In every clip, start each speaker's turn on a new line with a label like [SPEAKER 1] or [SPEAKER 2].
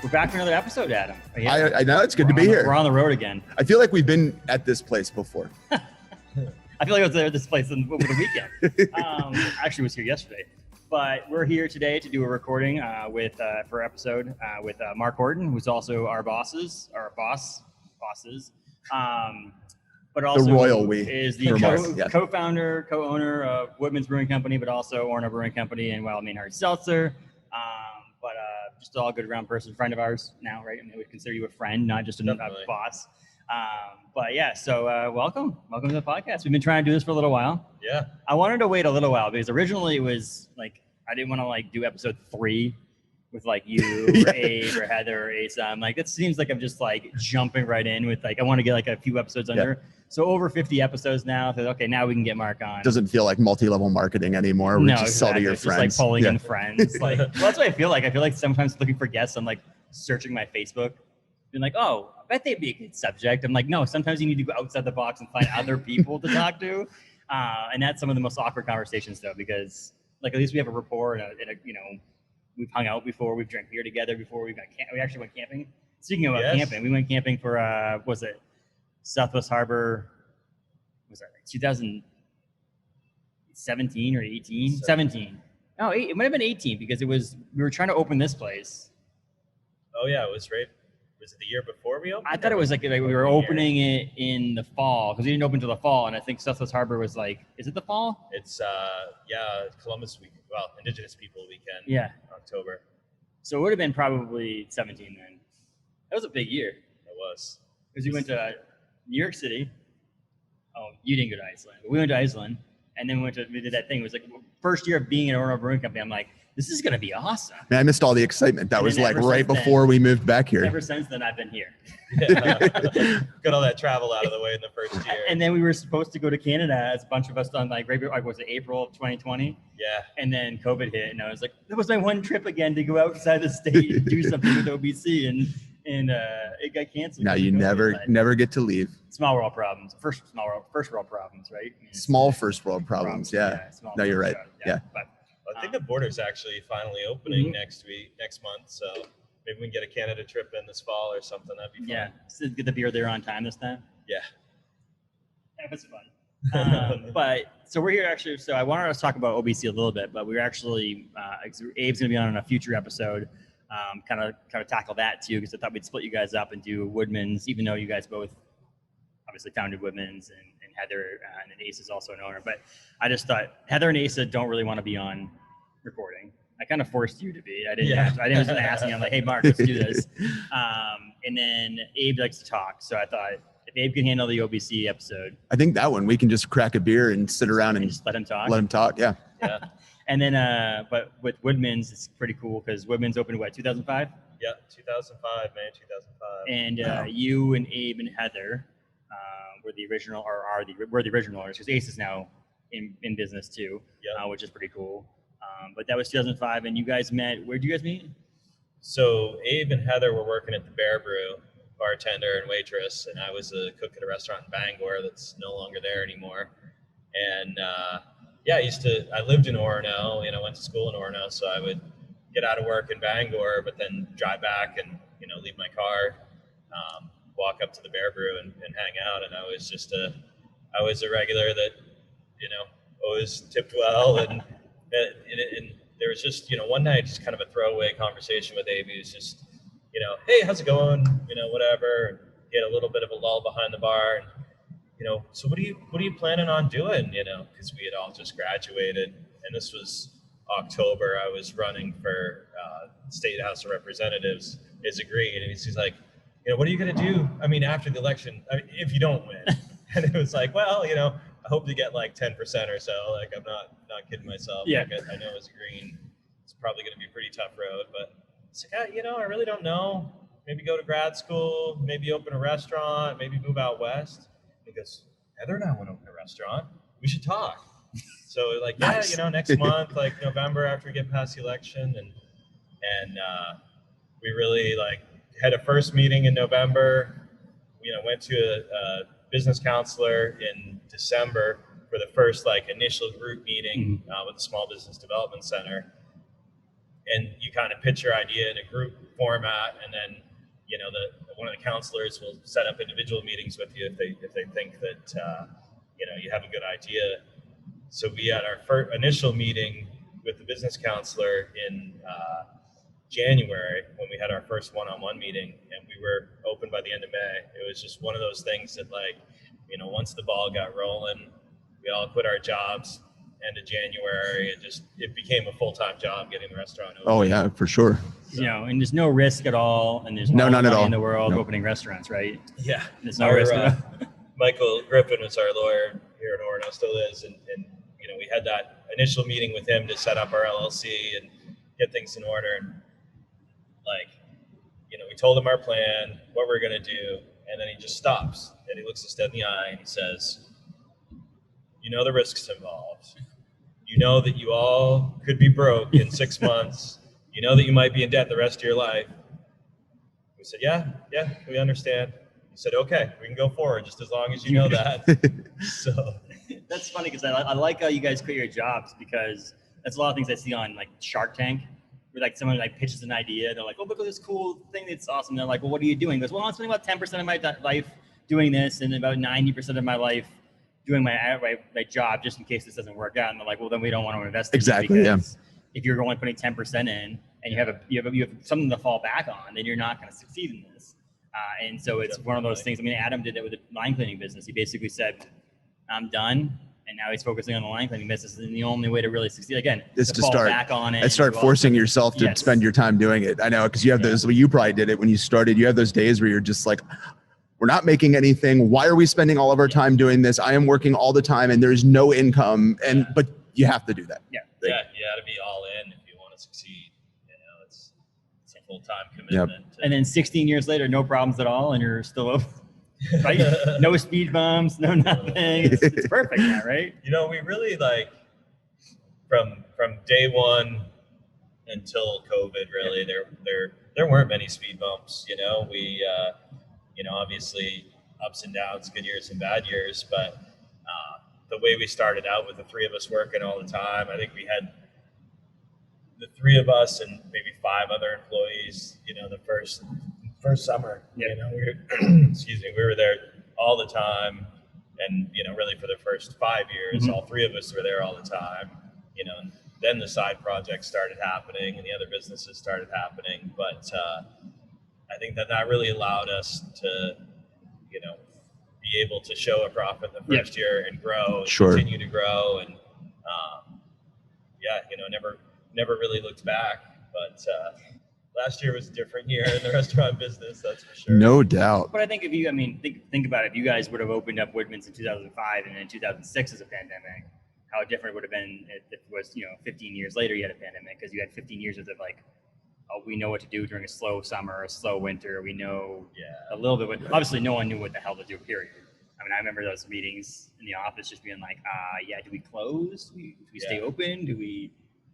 [SPEAKER 1] We're back for another episode, Adam.
[SPEAKER 2] I know, it's good to be here.
[SPEAKER 1] We're on the road again.
[SPEAKER 2] I feel like we've been at this place before.
[SPEAKER 1] I feel like I was there at this place over the weekend. I actually was here yesterday. But we're here today to do a recording for episode with Mark Horton, who's also our bosses. But also
[SPEAKER 2] the royal we
[SPEAKER 1] is the co-founder, co-owner of Woodman's Brewing Company, but also Orono Brewing Company and Maine Hard Seltzer. But just all good around person, friend of ours now, right? I mean, we consider you a friend, not just a boss. But yeah, so welcome to the podcast. We've been trying to do this for a little while.
[SPEAKER 3] Yeah.
[SPEAKER 1] I wanted to wait a little while because originally it was like, I didn't want to like do episode 3 with like you or Abe or Heather or Asa. I'm like, that seems like I'm just like jumping right in with like, I want to get like a few episodes under. Yeah. So over 50 episodes now. So, okay, now we can get Mark on.
[SPEAKER 2] Doesn't feel like multi-level marketing anymore. We just sell to your friends.
[SPEAKER 1] Just like pulling in friends. Like, well, that's what I feel like. I feel like sometimes looking for guests, I'm like searching my Facebook, being like, oh, I bet they'd be a good subject. I'm like, no, sometimes you need to go outside the box and find other people to talk to. And that's some of the most awkward conversations though, because like at least we have a rapport and you know, we've hung out before, we've drank beer together before, we actually went camping. Speaking of camping, we went camping for was it Southwest Harbor? Was that like 2017 or 18? 17. No, it might have been 18 because we were trying to open this place.
[SPEAKER 3] Oh yeah, it was right. Was it the year before we opened?
[SPEAKER 1] I thought it was like we were opening it in the fall because we didn't open till the fall, and I think Southwest Harbor was like, is it the fall?
[SPEAKER 3] It's Columbus week. Well, Indigenous People Weekend.
[SPEAKER 1] Yeah,
[SPEAKER 3] October.
[SPEAKER 1] So it would have been probably 17 then. That was a big year.
[SPEAKER 3] It was
[SPEAKER 1] because we went to New York City. Oh, you didn't go to Iceland. But we went to Iceland, and then we did that thing. It was like first year of being at Orono Brewing Company. I'm like, this is going to be awesome.
[SPEAKER 2] Man, I missed all the excitement. That was like right before we moved back here.
[SPEAKER 1] Ever since then, I've been here.
[SPEAKER 3] Got all that travel out of the way in the first year.
[SPEAKER 1] And then we were supposed to go to Canada as a bunch of us done like was it April of 2020?
[SPEAKER 3] Yeah.
[SPEAKER 1] And then COVID hit, and I was like, that was my one trip again to go outside the state and do something with OBC, and it got canceled.
[SPEAKER 2] Now you never get to leave.
[SPEAKER 1] Small world problems. First world problems, right?
[SPEAKER 2] Small first world problems. Yeah. No, you're right. Yeah.
[SPEAKER 3] But I think the border's actually finally opening next month. So maybe we can get a Canada trip in this fall or something. That'd be fun.
[SPEAKER 1] Yeah. So get the beer there on time this time.
[SPEAKER 3] Yeah.
[SPEAKER 1] That was fun. But so we're here actually. So I wanted to talk about OBC a little bit, but we're actually Abe's going to be on a future episode. Kind of tackle that too, because I thought we'd split you guys up and do Woodman's, even though you guys both obviously founded Woodman's, and Heather and then Asa is also an owner. But I just thought Heather and Asa don't really want to be on recording. I kind of forced you to be. I didn't just ask you. I'm like, hey Mark, let's do this. And then Abe likes to talk, so I thought if Abe can handle the OBC episode,
[SPEAKER 2] I think that one we can just crack a beer and sit around and just
[SPEAKER 1] let him talk.
[SPEAKER 2] Yeah.
[SPEAKER 3] Yeah.
[SPEAKER 1] And then, but with Woodman's, it's pretty cool because Woodman's opened 2005?
[SPEAKER 3] Yeah, 2005, May 2005.
[SPEAKER 1] And you and Abe and Heather were the original, were the original owners, because Ace is now in business too, which is pretty cool. But that was 2005, and you guys met. Where did you guys meet?
[SPEAKER 3] So Abe and Heather were working at the Brew, bartender and waitress, and I was a cook at a restaurant in Bangor that's no longer there anymore. And I lived in Orono, went to school in Orono, so I would get out of work in Bangor, but then drive back and, leave my car, walk up to the Brew and hang out. And I was I was a regular that, always tipped well. And there was just, one night, just kind of a throwaway conversation with Abe. He was just, hey, how's it going? Whatever. And he had a little bit of a lull behind the bar. And, so what are you planning on doing? Because we had all just graduated, and this was October. I was running for State House of Representatives as agreed, and he's like, what are you going to do? I mean, after the election, if you don't win. And it was like, well, I hope to get like 10% or so. Like, I'm not kidding myself.
[SPEAKER 1] Yeah.
[SPEAKER 3] Like, I know as green, it's probably going to be a pretty tough road, but it's like, I really don't know. Maybe go to grad school, maybe open a restaurant, maybe move out west. He goes, Heather and I want to open a restaurant. We should talk. So like,
[SPEAKER 2] nice.
[SPEAKER 3] Next month, like November, after we get past the election, and we really like had a first meeting in November. Went to a business counselor in December for the first like initial group meeting with the Small Business Development Center. And you kind of pitch your idea in a group format, and then one of the counselors will set up individual meetings with you if they think that you have a good idea. So we had our first initial meeting with the business counselor in January, when we had our first one-on-one meeting, and we were open by the end of May. It was just one of those things that once the ball got rolling, we all quit our jobs end of January, and it became a full-time job getting the restaurant open.
[SPEAKER 2] Oh yeah, for sure.
[SPEAKER 1] And there's no risk at all, and there's
[SPEAKER 2] none at all
[SPEAKER 1] in the world opening restaurants, right?
[SPEAKER 3] Yeah,
[SPEAKER 1] there's no risk at all.
[SPEAKER 3] Michael Griffin was our lawyer here in Orono, still is, and we had that initial meeting with him to set up our LLC and get things in order, and we told him our plan, what we're going to do, and then he just stops and he looks us dead in the eye and he says, the risks involved. That you all could be broke in 6 months. That you might be in debt the rest of your life. We said, yeah, we understand. He said, okay, we can go forward just as long as you know that. So
[SPEAKER 1] that's funny because I like how you guys quit your jobs, because that's a lot of things I see on like Shark Tank, where like someone like pitches an idea. They're like, oh, look at this cool thing that's awesome. They're like, well, what are you doing? He goes, well, I'm spending about 10% of my life doing this, and about 90% of my life doing my job, just in case this doesn't work out. And they're like, well, then we don't want to invest in
[SPEAKER 2] exactly.
[SPEAKER 1] You, because if you're only putting 10% in and you have something to fall back on, then you're not going to succeed in this. And so it's one of those things. I mean, Adam did that with the line cleaning business. He basically said, I'm done. And now he's focusing on the line cleaning business. And the only way to really succeed, again, is to fall back on it.
[SPEAKER 2] And start forcing yourself to spend your time doing it. I know, because you have those, you probably did it when you started. You have those days where you're just like, we're not making anything. Why are we spending all of our time doing this? I am working all the time and there's no income. But you have to do that.
[SPEAKER 3] You got to be all in if you want to succeed. It's a full-time commitment.
[SPEAKER 1] And then 16 years later, no problems at all, and you're still open. Right? No speed bumps, no nothing. It's perfect now, right?
[SPEAKER 3] We really from day one until COVID, really, there weren't many speed bumps. We obviously ups and downs, good years and bad years, but the way we started out with the three of us working all the time, I think we had the three of us and maybe 5 other employees, the first summer, we were there all the time. And, really for the first 5 years, all 3 of us were there all the time, and then the side projects started happening and the other businesses started happening. But I think that really allowed us to, be able to show a profit the first year and grow, and continue to grow. And never really looked back, but last year was a different year in the restaurant business, that's for sure.
[SPEAKER 2] No doubt.
[SPEAKER 1] But I think think about it. If you guys would have opened up Woodman's in 2005 and then 2006 as a pandemic, how different it would have been if it was, 15 years later you had a pandemic, because you had 15 years of we know what to do during a slow summer, a slow winter. We know a little bit. Obviously, no one knew what the hell to do, period. I mean, I remember those meetings in the office just being like, do we close? Do we stay open?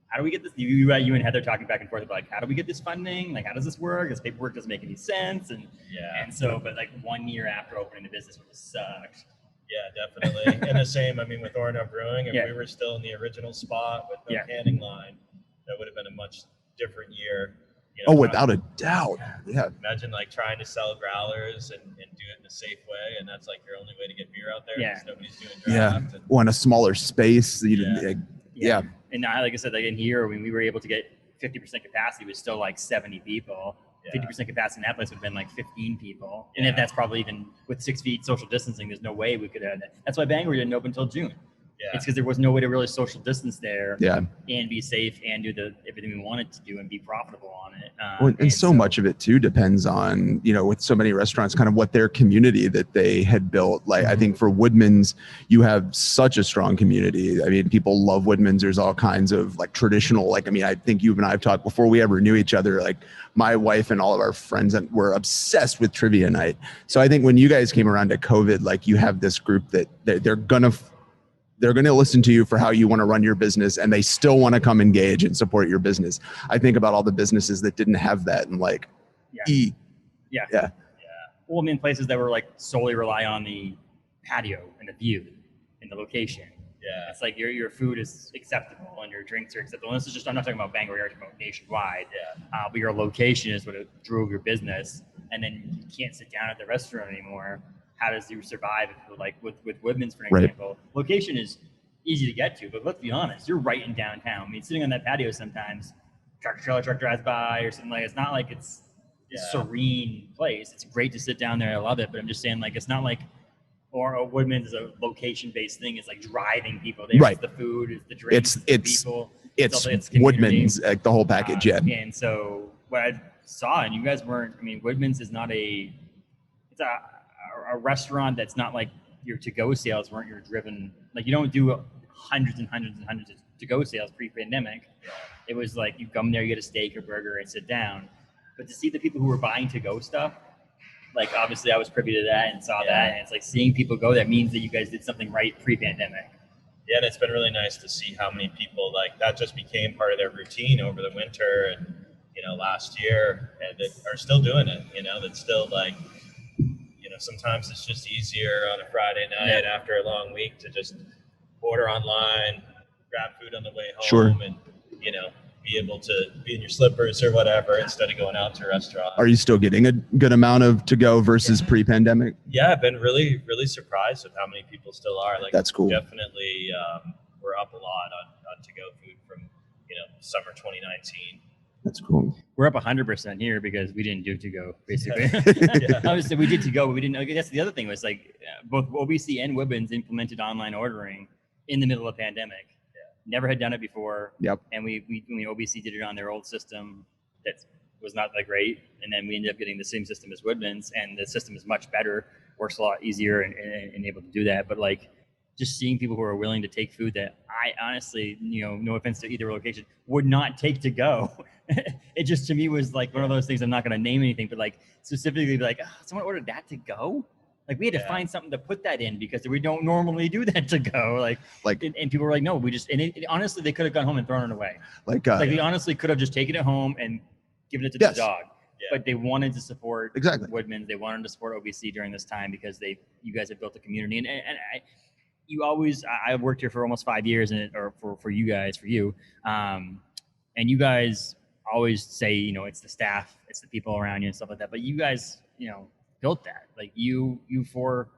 [SPEAKER 1] How do we get this? You and Heather talking back and forth about how do we get this funding? How does this work? This paperwork doesn't make any sense. And so, but 1 year after opening the business would have sucked.
[SPEAKER 3] Yeah, definitely. And the same, with Orono Brewing, if we were still in the original spot with no canning line, that would have been a much different year.
[SPEAKER 2] Without a doubt. Yeah.
[SPEAKER 3] Imagine trying to sell growlers and do it in a safe way, and that's your only way to get beer out there because nobody's doing draft.
[SPEAKER 2] In a smaller space.
[SPEAKER 1] And now, like I said, in here, when we were able to get 50% capacity, it was still 70 people. 50% capacity in that place would have been 15 people. And if that's probably even with 6 feet social distancing, there's no way we could have that. That's why Bangor didn't open until June. It's because there was no way to really social distance there and be safe and do everything we wanted to do and be profitable on it.
[SPEAKER 2] And so much of it too depends on, with so many restaurants, kind of what their community that they had built. I think for Woodman's, you have such a strong community. I mean, people love Woodman's. There's all kinds of traditional, I think you and I have talked before we ever knew each other, my wife and all of our friends were obsessed with trivia night. So I think when you guys came around to COVID, you have this group that they're going to listen to you for how you want to run your business, and they still want to come engage and support your business. I think about all the businesses that didn't have that, and
[SPEAKER 1] Yeah.
[SPEAKER 2] Yeah.
[SPEAKER 1] Well, I mean, places that were like solely rely on the patio and the view and the location.
[SPEAKER 3] Yeah.
[SPEAKER 1] It's like your food is acceptable and your drinks are acceptable. And this is just, I'm not talking about Bangor, I'm talking about nationwide.
[SPEAKER 3] Yeah.
[SPEAKER 1] But your location is what drove your business. And then you can't sit down at the restaurant anymore. How does you survive? Like with Woodman's, for example, location is easy to get to, but let's be honest, you're right in downtown. I mean, sitting on that patio sometimes, tractor truck drives by or something like. It's not like it's a serene place. It's great to sit down there. I love it, but I'm just saying, like, it's not like, or Woodman's is a location-based thing. It's like driving people there.
[SPEAKER 2] Right.
[SPEAKER 1] It's the food, it's the drinks, it's the people.
[SPEAKER 2] It's Woodman's, like the whole package.
[SPEAKER 1] And so what I saw, and you guys weren't. I mean, Woodman's is not it's a restaurant that's not like your to-go sales weren't your driven. Like, you don't do hundreds and hundreds and hundreds of to-go sales pre-pandemic. It was like you come there, you get a steak or burger and sit down. But to see the people who were buying to-go stuff, like, obviously I was privy to that and saw that, and it's like seeing people go, that means that you guys did something right pre-pandemic.
[SPEAKER 3] Yeah, and it's been really nice to see how many people, like, that just became part of their routine over the winter and, last year, and that are still doing it, that's still like, sometimes it's just easier on a Friday night after a long week to just order online, grab food on the way home, and, be able to be in your slippers or whatever instead of going out to a restaurant.
[SPEAKER 2] Are you still getting a good amount of to-go versus pre-pandemic?
[SPEAKER 3] Yeah, I've been really, really surprised with how many people still are. Like,
[SPEAKER 2] that's cool.
[SPEAKER 3] Definitely, we're up a lot on to-go food from, summer 2019.
[SPEAKER 2] That's cool.
[SPEAKER 1] We're up 100% here because we didn't do to-go, basically. Obviously, we did to-go, but we didn't. I guess the other thing was, like, both OBC and Woodman's implemented online ordering in the middle of the pandemic. Never had done it before.
[SPEAKER 2] Yep.
[SPEAKER 1] And we OBC did it on their old system that was not that great, and then we ended up getting the same system as Woodman's, and the system is much better, works a lot easier, and able to do that. But, like, just seeing people who are willing to take food that I honestly, no offense to either location, would not take to go. It just, to me, was like one of those things. I'm not going to name anything, but, like, specifically, like, someone ordered that to go. Like, we had to find something to put that in because we don't normally do that to go. Like and people were like, no, we just, and honestly, they could have gone home and thrown it away. Like they honestly could have just taken it home and given it to the dog. But they wanted to support Woodman's. They wanted to support OBC during this time because you guys have built a community. And I've worked here for almost 5 years, for you. And you guys always say, it's the staff, it's the people around you and stuff like that. But you guys, built that. Like you four,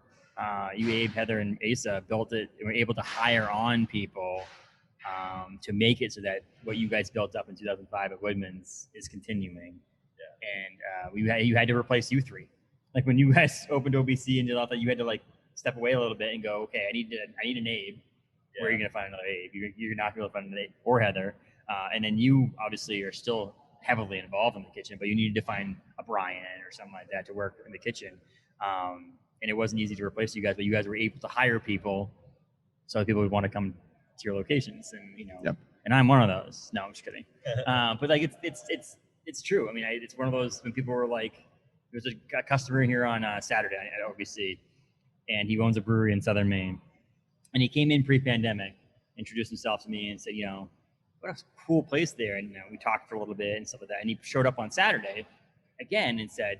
[SPEAKER 1] Abe, Heather, and Asa built it and were able to hire on people to make it so that what you guys built up in 2005 at Woodman's is continuing. And you had to replace you three. Like, when you guys opened OBC and did all that, you had to, like, step away a little bit and go, okay, I need an Abe. Where are you going to find another Abe? You're not going to find an Abe or Heather. And then you obviously are still heavily involved in the kitchen, but you needed to find a Brian or something like that to work in the kitchen. And it wasn't easy to replace you guys, but you guys were able to hire people so that people would want to come to your locations. And, and I'm one of those. No, I'm just kidding. But, like, it's true. I mean, it's one of those when people were like, there's a customer here on Saturday at OBC, and he owns a brewery in Southern Maine. And he came in pre-pandemic, introduced himself to me and said, what a cool place there. And, we talked for a little bit and stuff like that. And he showed up on Saturday again and said,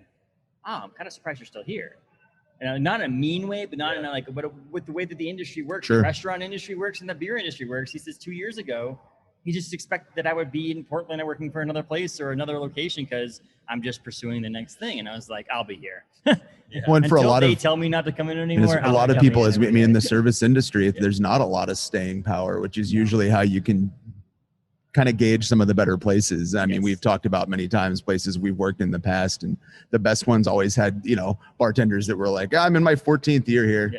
[SPEAKER 1] I'm kind of surprised you're still here. And not in a mean way, but not in a, like, but with the way that the industry works, the restaurant industry works and the beer industry works. He says 2 years ago, he just expected that I would be in Portland or working for another place or another location because I'm just pursuing the next thing. And I was like, I'll be here.
[SPEAKER 2] One for a lot
[SPEAKER 1] they tell me not to come in anymore.
[SPEAKER 2] A lot of people, in the service industry, there's not a lot of staying power, which is usually how you can kind of gauge some of the better places. I mean, we've talked about many times places we've worked in the past, and the best ones always had, bartenders that were like, I'm in my 14th year here.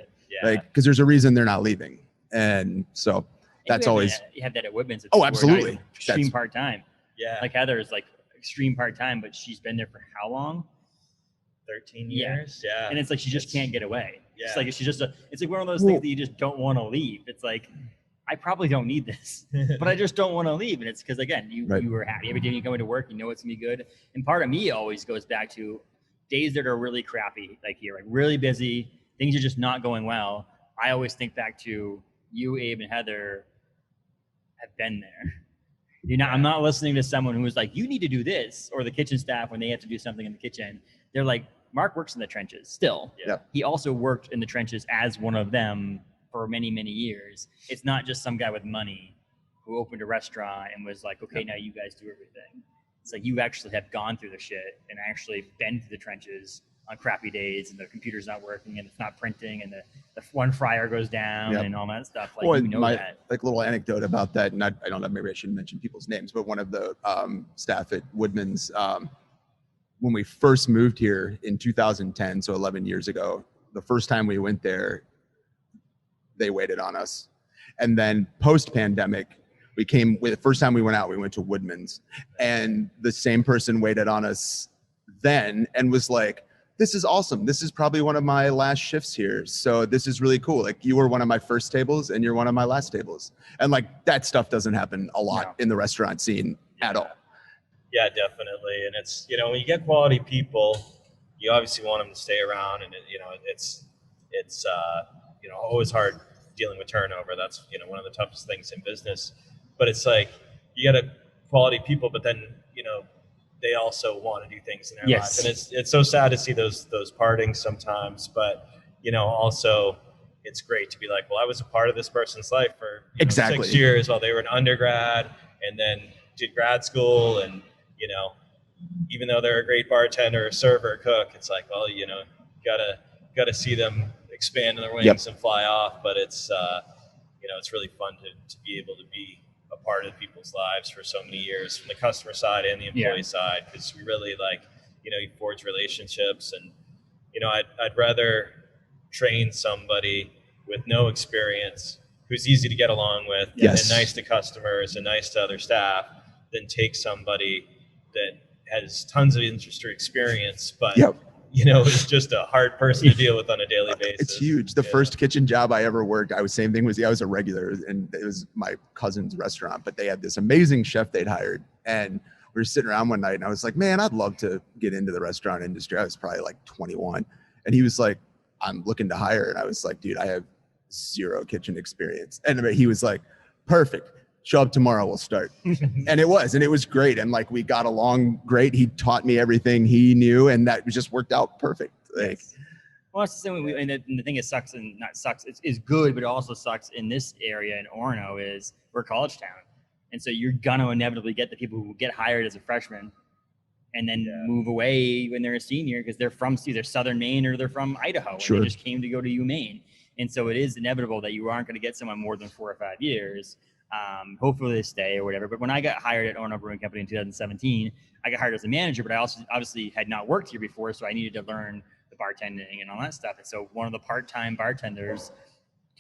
[SPEAKER 2] Like, because there's a reason they're not leaving. And so that's always.
[SPEAKER 1] You have that at Woodman's.
[SPEAKER 2] Oh, absolutely.
[SPEAKER 1] Extreme part-time.
[SPEAKER 3] Yeah.
[SPEAKER 1] Like Heather is like extreme part-time, but she's been there for how long?
[SPEAKER 3] 13 years. Yeah.
[SPEAKER 1] And it's like, she just can't get away.
[SPEAKER 3] Yeah.
[SPEAKER 1] It's like, it's like one of those things that you just don't want to leave. It's like, I probably don't need this, but I just don't want to leave. And it's because, again, you were happy every day you come into work, it's going to be good. And part of me always goes back to days that are really crappy, like here, like really busy, things are just not going well. I always think back to you, Abe, and Heather have been there. I'm not listening to someone who is like, you need to do this, or the kitchen staff when they have to do something in the kitchen. They're like, Mark works in the trenches still.
[SPEAKER 3] Yeah.
[SPEAKER 1] He also worked in the trenches as one of them for many, many years. It's not just some guy with money who opened a restaurant and was like, okay, now you guys do everything. It's like you actually have gone through the shit and actually been through the trenches on crappy days, and the computer's not working and it's not printing, and the one fryer goes down and all that stuff. Like,
[SPEAKER 2] well,
[SPEAKER 1] you know that.
[SPEAKER 2] Like little anecdote about that, and I don't know, maybe I shouldn't mention people's names, but one of the staff at Woodman's, when we first moved here in 2010, so 11 years ago, the first time we went there, they waited on us. And then post-pandemic, the first time we went out, we went to Woodman's, and the same person waited on us then and was like, this is awesome. This is probably one of my last shifts here. So this is really cool. Like, you were one of my first tables and you're one of my last tables. And like, that stuff doesn't happen a lot in the restaurant scene at all.
[SPEAKER 3] Yeah, definitely. And it's, when you get quality people, you obviously want them to stay around, and it's always hard dealing with turnover. That's, one of the toughest things in business. But it's like, you got quality people, but then, they also want to do things in their lives. And it's so sad to see those partings sometimes, but, also it's great to be like, well, I was a part of this person's life for 6 years while they were an undergrad, and then did grad school. And, even though they're a great bartender, server, cook, it's like, well, gotta see them expand in their wings and fly off. But it's, it's really fun to be able to be a part of people's lives for so many years, from the customer side and the employee side, because we really you forge relationships. And, I'd rather train somebody with no experience who's easy to get along with and nice to customers and nice to other staff than take somebody that has tons of industry experience, but is just a hard person to deal with on a daily basis.
[SPEAKER 2] It's huge. The first kitchen job I ever worked, I was a regular, and it was my cousin's restaurant, but they had this amazing chef they'd hired. And we were sitting around one night and I was like, man, I'd love to get into the restaurant industry. I was probably like 21. And he was like, I'm looking to hire. And I was like, dude, I have 0 kitchen experience. And he was like, perfect. Show up tomorrow, we'll start. And it was great. And like, we got along great. He taught me everything he knew, and that just worked out perfect. Like,
[SPEAKER 1] well, it's the same way. And the thing is, it's good, but it also sucks in this area in Orono is we're a college town. And so you're gonna inevitably get the people who get hired as a freshman and then move away when they're a senior because they're from either Southern Maine or they're from Idaho. And they just came to go to UMaine. And so it is inevitable that you aren't going to get someone more than 4 or 5 years. Hopefully they stay or whatever. But when I got hired at Orono Brewing Company in 2017, I got hired as a manager, but I also obviously had not worked here before. So I needed to learn the bartending and all that stuff. And so one of the part-time bartenders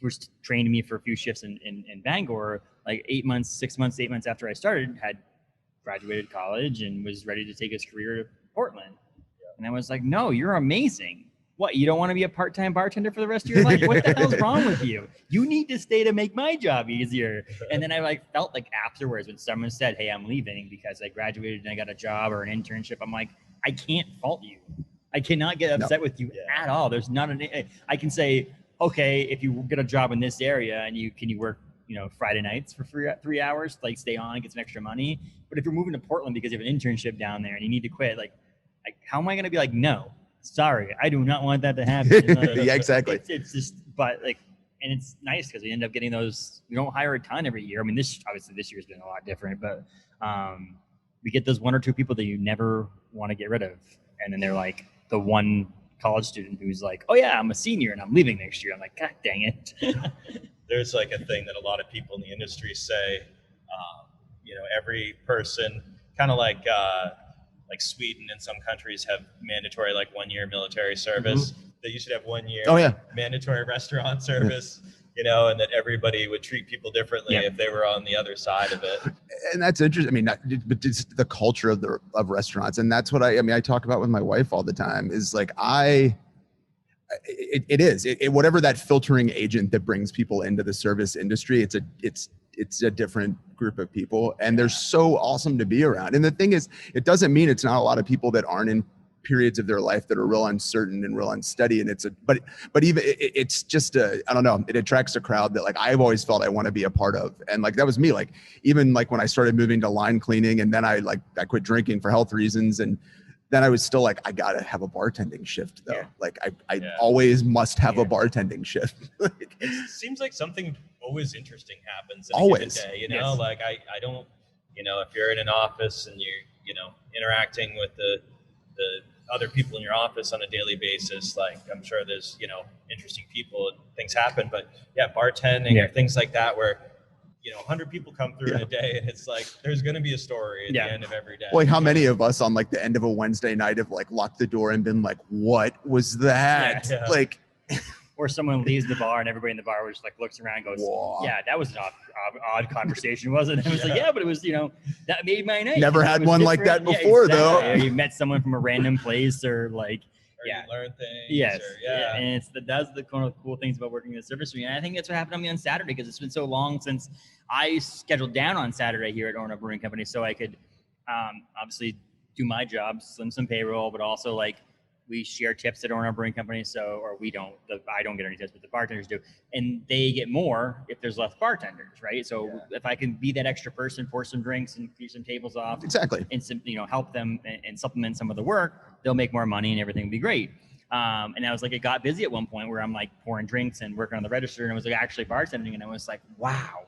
[SPEAKER 1] was trained me for a few shifts in Bangor, like 8 months after I started, had graduated college and was ready to take his career to Portland. And I was like, no, you're amazing. What, you don't want to be a part-time bartender for the rest of your life? What the hell's wrong with you? You need to stay to make my job easier. And then I felt like afterwards when someone said, hey, I'm leaving because I graduated and I got a job or an internship, I'm like, I can't fault you. I cannot get upset with you at all. There's not I can say, okay, if you get a job in this area and can you work, Friday nights for 3 hours, like stay on, get some extra money. But if you're moving to Portland because you have an internship down there and you need to quit, like how am I going to be like, no, sorry, I do not want that to happen.
[SPEAKER 2] Yeah, exactly.
[SPEAKER 1] It's just, but and it's nice because we end up getting those. We don't hire a ton every year. I mean, this year's been a lot different, but we get those 1 or 2 people that you never want to get rid of, and then they're like the one college student who's like, oh yeah, I'm a senior and I'm leaving next year. I'm like, God dang it.
[SPEAKER 3] There's like a thing that a lot of people in the industry say, every person, kind of like Sweden and some countries have mandatory 1-year military service. That you should have 1 year mandatory restaurant service, and that everybody would treat people differently if they were on the other side of it.
[SPEAKER 2] And that's interesting. I mean, but it's the culture of restaurants. And that's what I talk about with my wife all the time is like, whatever that filtering agent that brings people into the service industry, it's a different group of people, and they're so awesome to be around. And the thing is, it doesn't mean it's not a lot of people that aren't in periods of their life that are real uncertain and real unsteady. And but even it's just I don't know, it attracts a crowd that like I've always felt I want to be a part of. And like that was me, like even like when I started moving to line cleaning, and then I quit drinking for health reasons, and then I was still like, I gotta have a bartending shift though. Like I always must have a bartending shift. Like,
[SPEAKER 3] it seems like something always interesting happens in
[SPEAKER 2] always
[SPEAKER 3] a given day, you know. Like I don't, you know, if you're in an office and you're, you know, interacting with the other people in your office on a daily basis, like I'm sure there's, you know, interesting people and things happen, but bartending or things like that where, you know, 100 people come through in a day, and it's like there's going to be a story at the end of every day.
[SPEAKER 2] Like how many of us on like the end of a Wednesday night have like locked the door and been like, what was that? Like,
[SPEAKER 1] or someone leaves the bar and everybody in the bar just like looks around and goes,
[SPEAKER 2] whoa.
[SPEAKER 1] Yeah, that was an odd conversation, wasn't it? And it was like, but it was, you know, that made my night.
[SPEAKER 2] Never had one like that before though.
[SPEAKER 1] Or you met someone from a random place, or like,
[SPEAKER 3] you learn things.
[SPEAKER 1] Yes. And that's the kind of cool things about working in the service industry. And I think that's what happened to me on Saturday, because it's been so long since I scheduled down on Saturday here at Orono Brewing Company, so I could obviously do my job, slim some payroll, but also like we share tips at Orono Brewing Company. So, or I don't get any tips, but the bartenders do, and they get more if there's less bartenders, right? So if I can be that extra person, pour some drinks and clear some tables off, and some, you know, help them and supplement some of the work, they'll make more money and everything will be great. And I was like, it got busy at one point where I'm like pouring drinks and working on the register, and I was like actually bartending, and I was like, wow,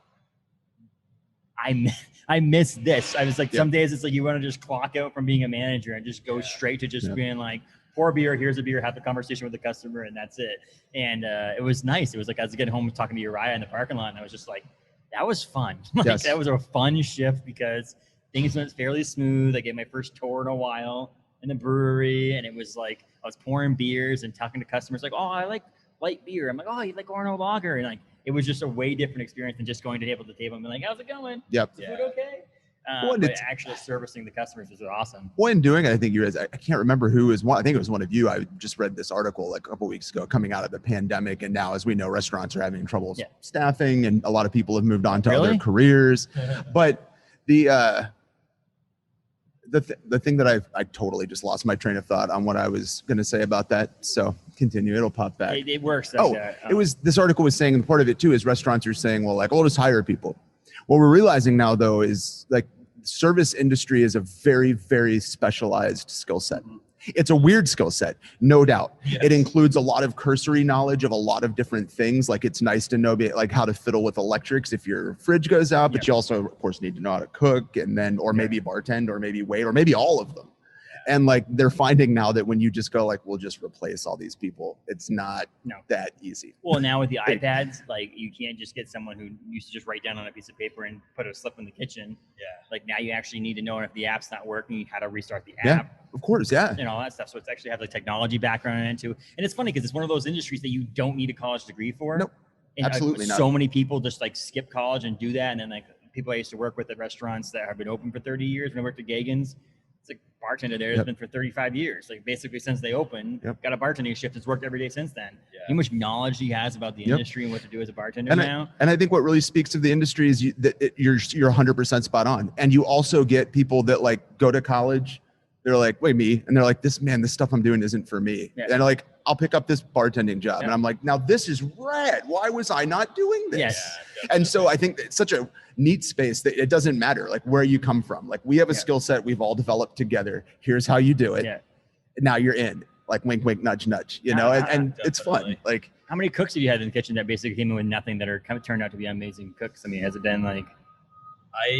[SPEAKER 1] I miss this. I was like, some days it's like you want to just clock out from being a manager and just go straight to just being like, pour a beer, here's a beer, have the conversation with the customer, and that's it. And it was nice. It was like I was getting home talking to Uriah in the parking lot, and I was just like, that was fun. Like that was a fun shift because things went fairly smooth. I gave my first tour in a while in the brewery, and it was like I was pouring beers and talking to customers like, oh, I like light beer. I'm like, oh, you like Orono lager? And like it was just a way different experience than just going to table to table and being like, how's it going? Is the food okay? But actually servicing the customers was awesome.
[SPEAKER 2] When doing it, I think you guys, I can't remember who was one. I think it was one of you. I just read this article like a couple of weeks ago coming out of the pandemic. And now, as we know, restaurants are having trouble staffing, and a lot of people have moved on to other careers. But the thing that I totally just lost my train of thought on what I was going to say about that. So continue, it'll pop back.
[SPEAKER 1] It works.
[SPEAKER 2] It was, this article was saying, and part of it too is restaurants are saying, well, like, we'll just hire people. What we're realizing now though is like service industry is a very, very specialized skill set. It's a weird skill set, no doubt. It includes a lot of cursory knowledge of a lot of different things. Like it's nice to know like how to fiddle with electrics if your fridge goes out, but you also of course need to know how to cook, and then, or maybe bartend, or maybe wait, or maybe all of them. And like they're finding now that when you just go like, we'll just replace all these people, it's not that easy.
[SPEAKER 1] Well, now with the iPads, like you can't just get someone who used to just write down on a piece of paper and put a slip in the kitchen. Like now you actually need to know if the app's not working, how to restart the app.
[SPEAKER 2] Of course, and
[SPEAKER 1] all that stuff. So it's actually have the technology background in it too. And it's funny because it's one of those industries that you don't need a college degree for.
[SPEAKER 2] Nope,
[SPEAKER 1] and
[SPEAKER 2] absolutely not.
[SPEAKER 1] So many people just like skip college and do that. And then like people I used to work with at restaurants that have been open for 30 years. When I worked at Gagan's, it's like bartender there has been for 35 years. Like basically since they opened, got a bartending shift. It's worked every day since then. How much knowledge he has about the industry and what to do as a bartender now.
[SPEAKER 2] And I think what really speaks to the industry is you're 100% spot on. And you also get people that like go to college. They're like, wait, me? And they're like, this stuff I'm doing isn't for me. And they're like, I'll pick up this bartending job. And I'm like, now this is rad. Why was I not doing this? And so I think it's such a neat space that it doesn't matter like where you come from. Like we have a skill set we've all developed together. Here's how you do it. Now you're in. Like wink, wink, nudge, nudge. You know, and it's fun. Like
[SPEAKER 1] how many cooks have you had in the kitchen that basically came in with nothing that are kind of turned out to be amazing cooks? I mean, has it been like?
[SPEAKER 3] I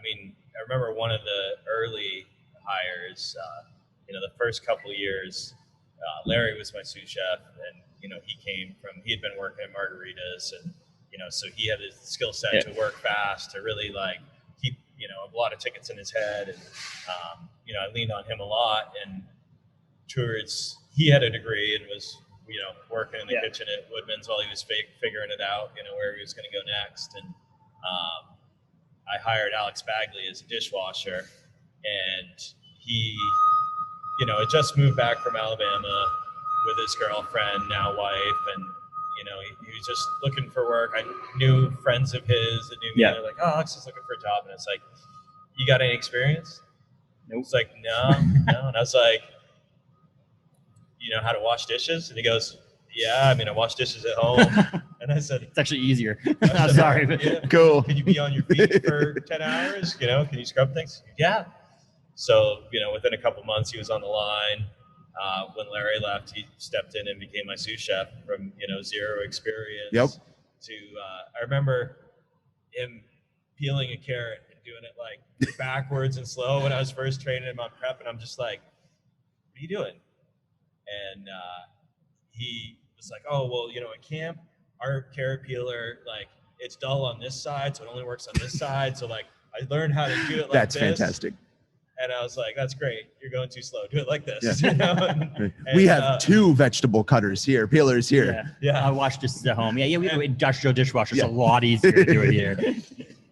[SPEAKER 3] mean, I remember one of the early hires. You know, the first couple of years, Larry was my sous chef, and you know, he had been working at Margaritas, and you know, so he had his skill set to work fast, to really like keep, you know, a lot of tickets in his head, and you know, I leaned on him a lot. And towards, he had a degree and was, you know, working in the kitchen at Woodman's while he was figuring it out, you know, where he was going to go next. And I hired Alex Bagley as a dishwasher, and he, you know, had just moved back from Alabama with his girlfriend, now wife, and you know, he was just looking for work. I knew friends of his that knew me. They're like, oh, Alex is looking for a job. And it's like, you got any experience?
[SPEAKER 1] Nope.
[SPEAKER 3] It's like, no. And I was like, you know how to wash dishes? And he goes, yeah, I mean, I wash dishes at home. And I said,
[SPEAKER 1] It's actually easier.
[SPEAKER 3] I
[SPEAKER 1] I'm
[SPEAKER 3] said,
[SPEAKER 1] sorry.
[SPEAKER 3] yeah.
[SPEAKER 2] Cool.
[SPEAKER 3] Can you be on your feet for 10 hours? You know, can you scrub things? Yeah. So, you know, within a couple months, he was on the line. When Larry left, he stepped in and became my sous chef from, you know, zero experience to, I remember him peeling a carrot and doing it like backwards and slow when I was first training him on prep. And I'm just like, what are you doing? And he was like, oh, well, you know, at camp, our carrot peeler, like, it's dull on this side, so it only works on this side. So, like, I learned how to do it like
[SPEAKER 2] That's
[SPEAKER 3] this.
[SPEAKER 2] fantastic.
[SPEAKER 3] And I was like, that's great. You're going too slow. Do it like this. Yeah. You know? and,
[SPEAKER 2] we have 2 vegetable cutters here, peelers here.
[SPEAKER 3] Yeah.
[SPEAKER 1] I wash dishes at home. Yeah, we have an industrial dishwasher. It's a lot easier to do it here.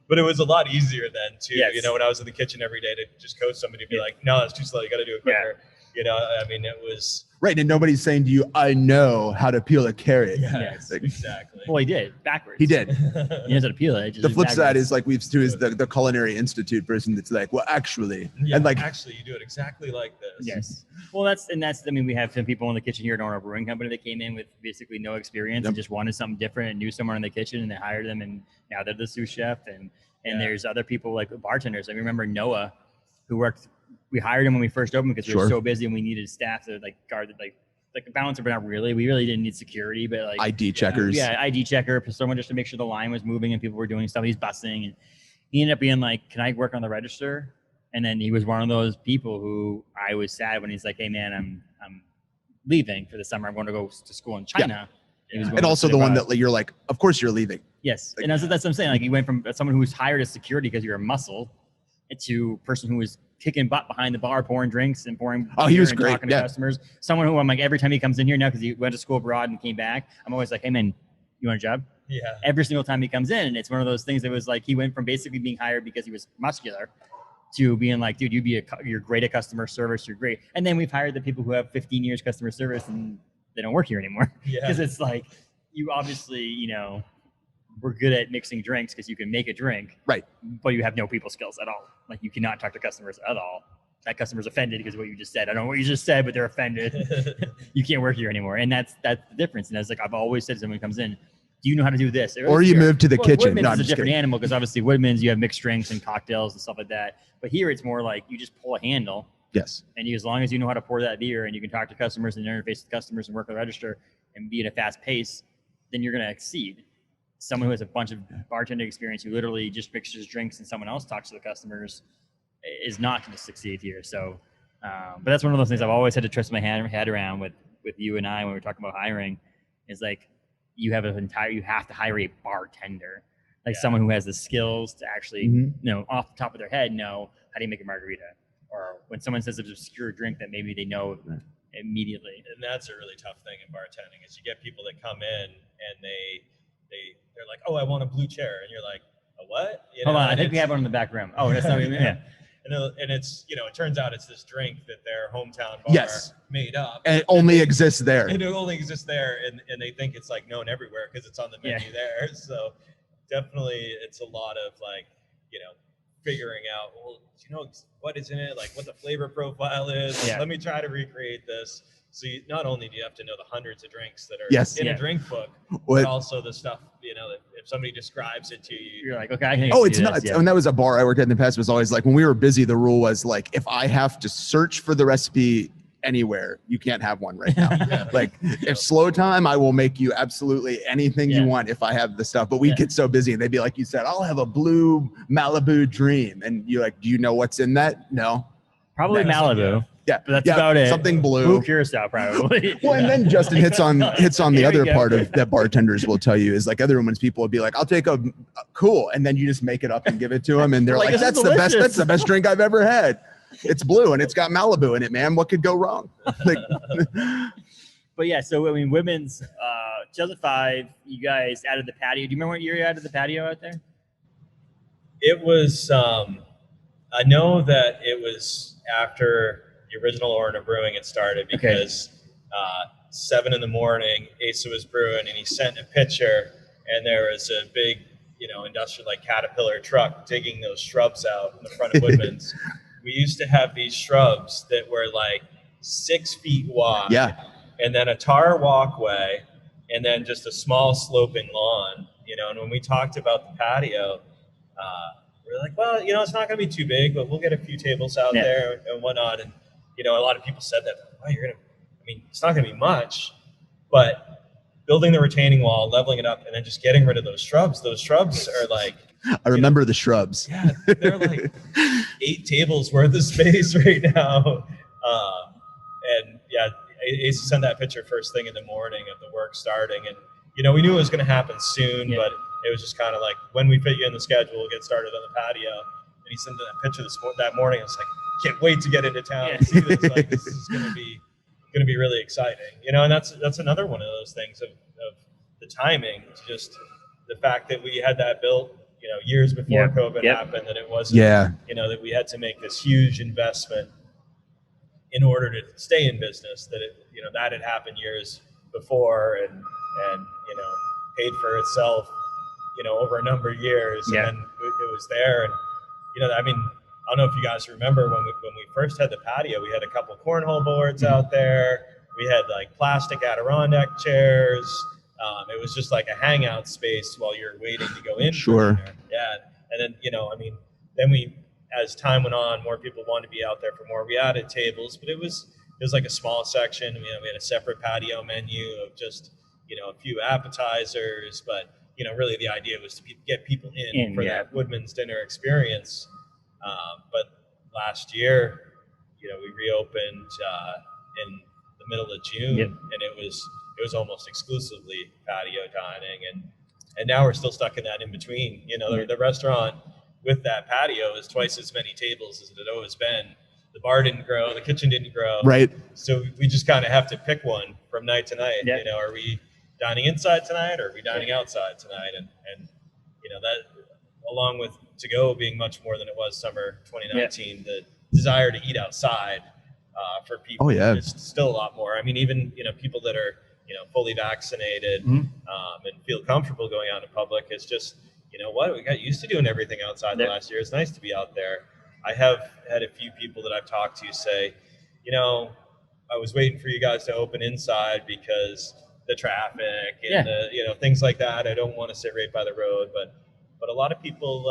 [SPEAKER 3] But it was a lot easier then, too.
[SPEAKER 1] Yes.
[SPEAKER 3] You know, when I was in the kitchen every day to just coach somebody to be like, no, that's too slow. You got to do it quicker.
[SPEAKER 1] Yeah.
[SPEAKER 3] You know, I mean, it was...
[SPEAKER 2] Right, and nobody's saying to you, I know how to peel a carrot.
[SPEAKER 1] Yes.
[SPEAKER 3] Like, exactly.
[SPEAKER 1] Well, he did, backwards.
[SPEAKER 2] He did.
[SPEAKER 1] He knows how to peel it.
[SPEAKER 2] The flip side is like we've is the Culinary Institute person that's like, well, actually.
[SPEAKER 3] Yeah,
[SPEAKER 2] and like,
[SPEAKER 3] actually, you do it exactly like this.
[SPEAKER 1] Yes. Well, that's, I mean, we have some people in the kitchen here at Orono Brewing Company that came in with basically no experience and just wanted something different and knew someone in the kitchen, and they hired them, and now they're the sous chef. And there's other people like bartenders. I remember Noah, who worked. We hired him when we first opened because we were so busy and we needed staff to like guard like a balancer, but not really. We really didn't need security, but like
[SPEAKER 2] ID checkers.
[SPEAKER 1] Yeah, ID checker, someone just to make sure the line was moving and people were doing stuff. He's bussing, and he ended up being like, "Can I work on the register?" And then he was one of those people who I was sad when he's like, "Hey man, I'm leaving for the summer. I'm going to go to school in China."
[SPEAKER 3] Yeah.
[SPEAKER 2] And also the one that you're like, of course you're leaving.
[SPEAKER 1] Yes, and that's what I'm saying. Like, he went from someone who was hired as security because you're a muscle to person who was kicking butt behind the bar, pouring drinks and pouring.
[SPEAKER 2] Oh, he was
[SPEAKER 1] and
[SPEAKER 2] great.
[SPEAKER 1] Talking to customers. Someone who I'm like, every time he comes in here now, because he went to school abroad and came back, I'm always like, "Hey man, you want a job?"
[SPEAKER 3] Yeah.
[SPEAKER 1] Every single time he comes in, and it's one of those things that was like, he went from basically being hired because he was muscular to being like, "Dude, you're great at customer service. You're great." And then we've hired the people who have 15 years customer service and they don't work here anymore.
[SPEAKER 3] Yeah.
[SPEAKER 1] Because it's like, you obviously, you know, we're good at mixing drinks because you can make a drink,
[SPEAKER 2] right?
[SPEAKER 1] But you have no people skills at all. Like, you cannot talk to customers at all. That customer's offended because of what you just said. I don't know what you just said, but they're offended. You can't work here anymore, and that's the difference. And that's like I've always said to someone who comes in, "Do you know how to do this?"
[SPEAKER 2] Or you move to the kitchen.
[SPEAKER 1] Woodman's
[SPEAKER 2] No,
[SPEAKER 1] is a different animal because obviously Woodman's you have mixed drinks and cocktails and stuff like that. But here it's more like you just pull a handle.
[SPEAKER 2] Yes.
[SPEAKER 1] And as long as you know how to pour that beer and you can talk to customers and interface with customers and work the register and be at a fast pace, then you're going to exceed. Someone who has a bunch of bartending experience who literally just mixes drinks and someone else talks to the customers is not going to succeed here. So, but that's one of those things I've always had to twist my head around with you and I when we're talking about hiring is like, you have you have to hire a bartender, like someone who has the skills to actually, you know, off the top of their head, know how do you make a margarita, or when someone says it's a obscure drink that maybe they know immediately.
[SPEAKER 3] And that's a really tough thing in bartending is you get people that come in and they're like, "Oh, I want a blue chair," and you're like, "A what?" You know,
[SPEAKER 1] hold on, I think we have one in the back room. Oh, that's not even
[SPEAKER 3] And it's, you know, it turns out it's this drink that their hometown bar made up.
[SPEAKER 2] And it only exists there.
[SPEAKER 3] And it only exists there, and they think it's like known everywhere because it's on the menu there. So definitely it's a lot of like, you know, figuring out, well, you know, what is in it, like what the flavor profile is. Let me try to recreate this. So not only do you have to know the hundreds of drinks that are in a drink book, but also the stuff, you know, that if somebody describes it to you,
[SPEAKER 1] you're like, okay, I can
[SPEAKER 2] it's nuts. And that was a bar I worked at in the past. It was always like, when we were busy, the rule was like, if I have to search for the recipe anywhere, you can't have one right now. Like, if slow time, I will make you absolutely anything you want if I have the stuff. But we'd get so busy and they'd be like, you said, I'll have a blue Malibu Dream. And you're like, do you know what's in that? No.
[SPEAKER 1] Probably Malibu.
[SPEAKER 2] Yeah,
[SPEAKER 1] but that's about it.
[SPEAKER 2] Something blue.
[SPEAKER 1] Blue Curacao, probably.
[SPEAKER 2] Well, and then Justin hits on the other part of that bartenders will tell you is like other ones people will be like, I'll take a cool, and then you just make it up and give it to them, and they're like, that's the best drink I've ever had. It's blue and it's got Malibu in it, man. What could go wrong? Like,
[SPEAKER 1] but yeah, so I mean, women's 2005, you guys added the patio. Do you remember what year you added the patio out there?
[SPEAKER 3] It was. I know that it was after the original Orono Brewing had started because 7 a.m, Asa was brewing and he sent a picture and there was a big, you know, industrial like Caterpillar truck digging those shrubs out in the front of Woodman's. we used to have these shrubs that were like 6 feet wide, and then a tar walkway, and then just a small sloping lawn. And when we talked about the patio, we're like, well, it's not going to be too big, but we'll get a few tables out there and whatnot. And a lot of people said that, oh, it's not going to be much, but building the retaining wall, leveling it up, and then just getting rid of those shrubs. Those shrubs are like,
[SPEAKER 2] I remember the shrubs.
[SPEAKER 3] Yeah, they're like 8 tables worth of space right now. And yeah, Asa sent that picture first thing in the morning of the work starting. And, we knew it was going to happen soon, but it was just kind of like, when we fit you in the schedule, we'll get started on the patio. And he sent that picture that morning. I was like, can't wait to get into town and see this. Like, this is going to be really exciting, and that's another one of those things of the timing. It's just the fact that we had that built, years before COVID happened, that it wasn't, that we had to make this huge investment in order to stay in business, that it, that had happened years before and paid for itself, over a number of years. And then it was there. And, I don't know if you guys remember when we first had the patio, we had a couple cornhole boards out there. We had like plastic Adirondack chairs. It was just like a hangout space while you're waiting to go in.
[SPEAKER 2] Sure.
[SPEAKER 3] Yeah. And then, then we, as time went on, more people wanted to be out there for more. We added tables, but it was like a small section. We had a separate patio menu of just, a few appetizers, but, really the idea was to get people in for that Woodman's dinner experience. But last year, we reopened in the middle of June, and it was almost exclusively patio dining, and now we're still stuck in that in between. The restaurant with that patio is twice as many tables as it had always been. The bar didn't grow, the kitchen didn't grow,
[SPEAKER 2] right?
[SPEAKER 3] So we just kind of have to pick one from night to night. Are we dining inside tonight, or are we dining outside tonight? And that, along with to-go being much more than it was summer 2019, the desire to eat outside for people is still a lot more. Even people that are fully vaccinated and feel comfortable going out in public, it's just we got used to doing everything outside the last year. It's nice to be out there. I have had a few people that I've talked to say, I was waiting for you guys to open inside because the traffic and the things like that. I don't want to sit right by the road, but a lot of people,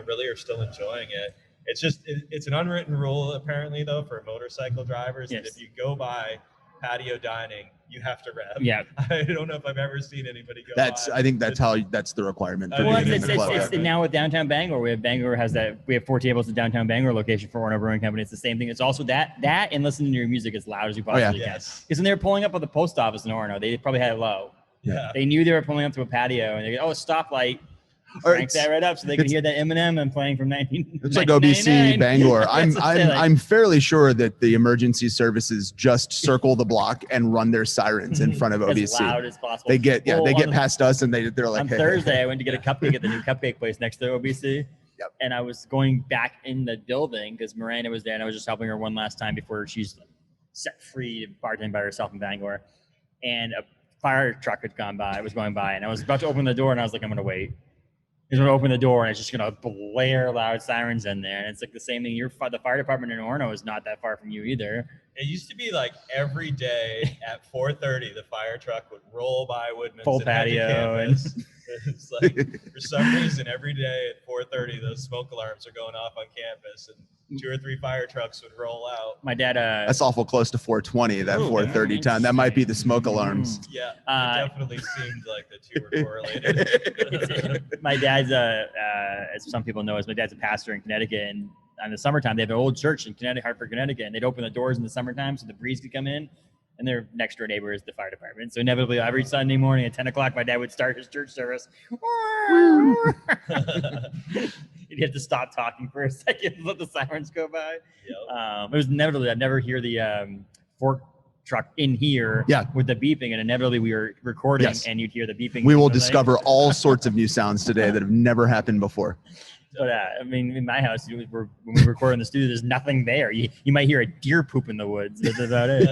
[SPEAKER 3] really are still enjoying it. It's just, it's an unwritten rule apparently though for motorcycle drivers that if you go by patio dining, you have to rev. Yeah. I don't know if I've ever seen anybody go by.
[SPEAKER 2] I think that's the requirement. For
[SPEAKER 1] it's now with Downtown Bangor. Bangor has that. We have 4 tables at Downtown Bangor location for Orono Brewing Company. It's the same thing. It's also that and listening to your music as loud as you possibly can. Because when they were pulling up at the post office in Orono, they probably had it low.
[SPEAKER 2] Yeah.
[SPEAKER 1] They knew they were pulling up to a patio, and they go, "Oh, stoplight." Crank that right up so they could hear that Eminem and playing from 19. It's
[SPEAKER 2] like OBC Bangor. I'm fairly sure that the emergency services just circle the block and run their sirens in front of OBC.
[SPEAKER 1] As loud as possible.
[SPEAKER 2] They get past us and they're like.
[SPEAKER 1] On Thursday, I went to get a cupcake at the new cupcake place next to OBC.
[SPEAKER 2] Yep.
[SPEAKER 1] And I was going back in the building because Miranda was there, and I was just helping her one last time before she's set free to bartend by herself in Bangor. And a fire truck was going by, and I was about to open the door, and I was like, I'm going to wait. He's going to open the door, and it's just going to blare loud sirens in there. And it's like the same thing. The fire department in Orono is not that far from you either.
[SPEAKER 3] It used to be like every day at 4:30, the fire truck would roll by Woodman's
[SPEAKER 1] full patio.
[SPEAKER 3] It's like, for some reason, every day at 4:30, those smoke alarms are going off on campus, and 2 or 3 fire trucks would roll out.
[SPEAKER 1] My dad.
[SPEAKER 2] That's awful close to 4:20. That 4:30 time. That might be the smoke alarms.
[SPEAKER 3] Yeah, it definitely seemed like the two were correlated.
[SPEAKER 1] My dad's as some people know, my dad's a pastor in Connecticut, and in the summertime they have an old church in Hartford, Connecticut, and they'd open the doors in the summertime so the breeze could come in. And their next door neighbor is the fire department. So inevitably, every Sunday morning at 10 o'clock, my dad would start his church service. He'd have to stop talking for a second and let the sirens go by. Yep. It was inevitably, I'd never hear the fork truck in here with the beeping. And inevitably, we were recording and you'd hear the beeping.
[SPEAKER 2] We will discover all sorts of new sounds today that have never happened before.
[SPEAKER 1] But in my house, when we record in the studio, there's nothing there. You might hear a deer poop in the woods. That's about it.